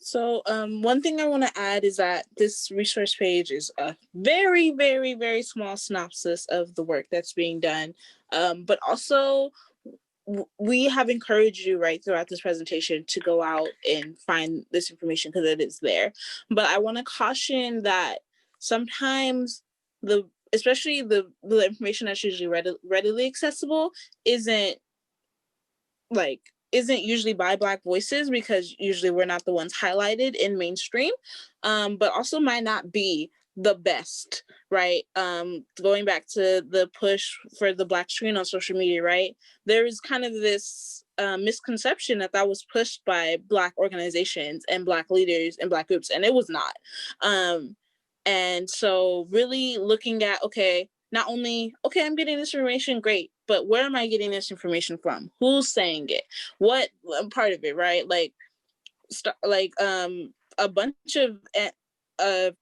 So one thing I want to add is that this resource page is a very, very, very small synopsis of the work that's being done. But also, we have encouraged you right throughout this presentation to go out and find this information because it is there. But I want to caution that sometimes especially the information that's usually readily accessible isn't usually by Black voices, because usually we're not the ones highlighted in mainstream, but also might not be the best, right? Going back to the push for the Black screen on social media, right? There is kind of this misconception that was pushed by Black organizations and Black leaders and Black groups, and it was not. And so really looking at, okay, not only, okay, I'm getting this information, great, but where am I getting this information from? Who's saying it? What part of it, right? A bunch of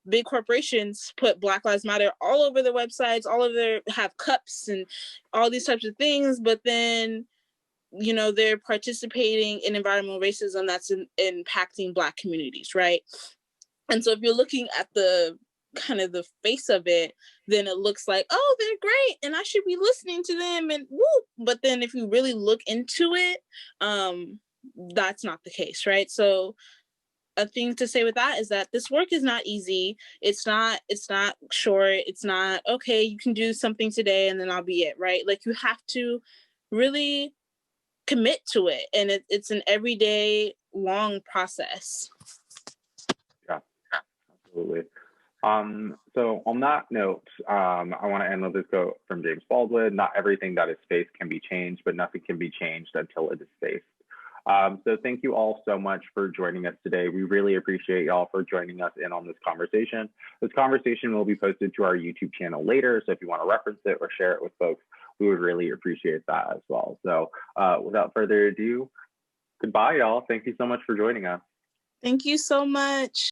big corporations put Black Lives Matter all over their websites, all of their have cups and all these types of things, but then, you know, they're participating in environmental racism that's impacting Black communities, right? And so if you're looking at the kind of the face of it, then it looks like, oh, they're great and I should be listening to them and woo. But then if you really look into it, that's not the case, right? So a thing to say with that is that this work is not easy. It's not short. It's not, okay, you can do something today and then I'll be it, right? Like, you have to really commit to it. And it's an everyday long process. Yeah, absolutely. So on that note, I want to end with this quote from James Baldwin: "Not everything that is faced can be changed, but nothing can be changed until it is faced." So thank you all so much for joining us today. We really appreciate y'all for joining us in on this conversation. This conversation will be posted to our YouTube channel later, so if you want to reference it or share it with folks, we would really appreciate that as well. So without further ado, goodbye, y'all. Thank you so much for joining us. Thank you so much.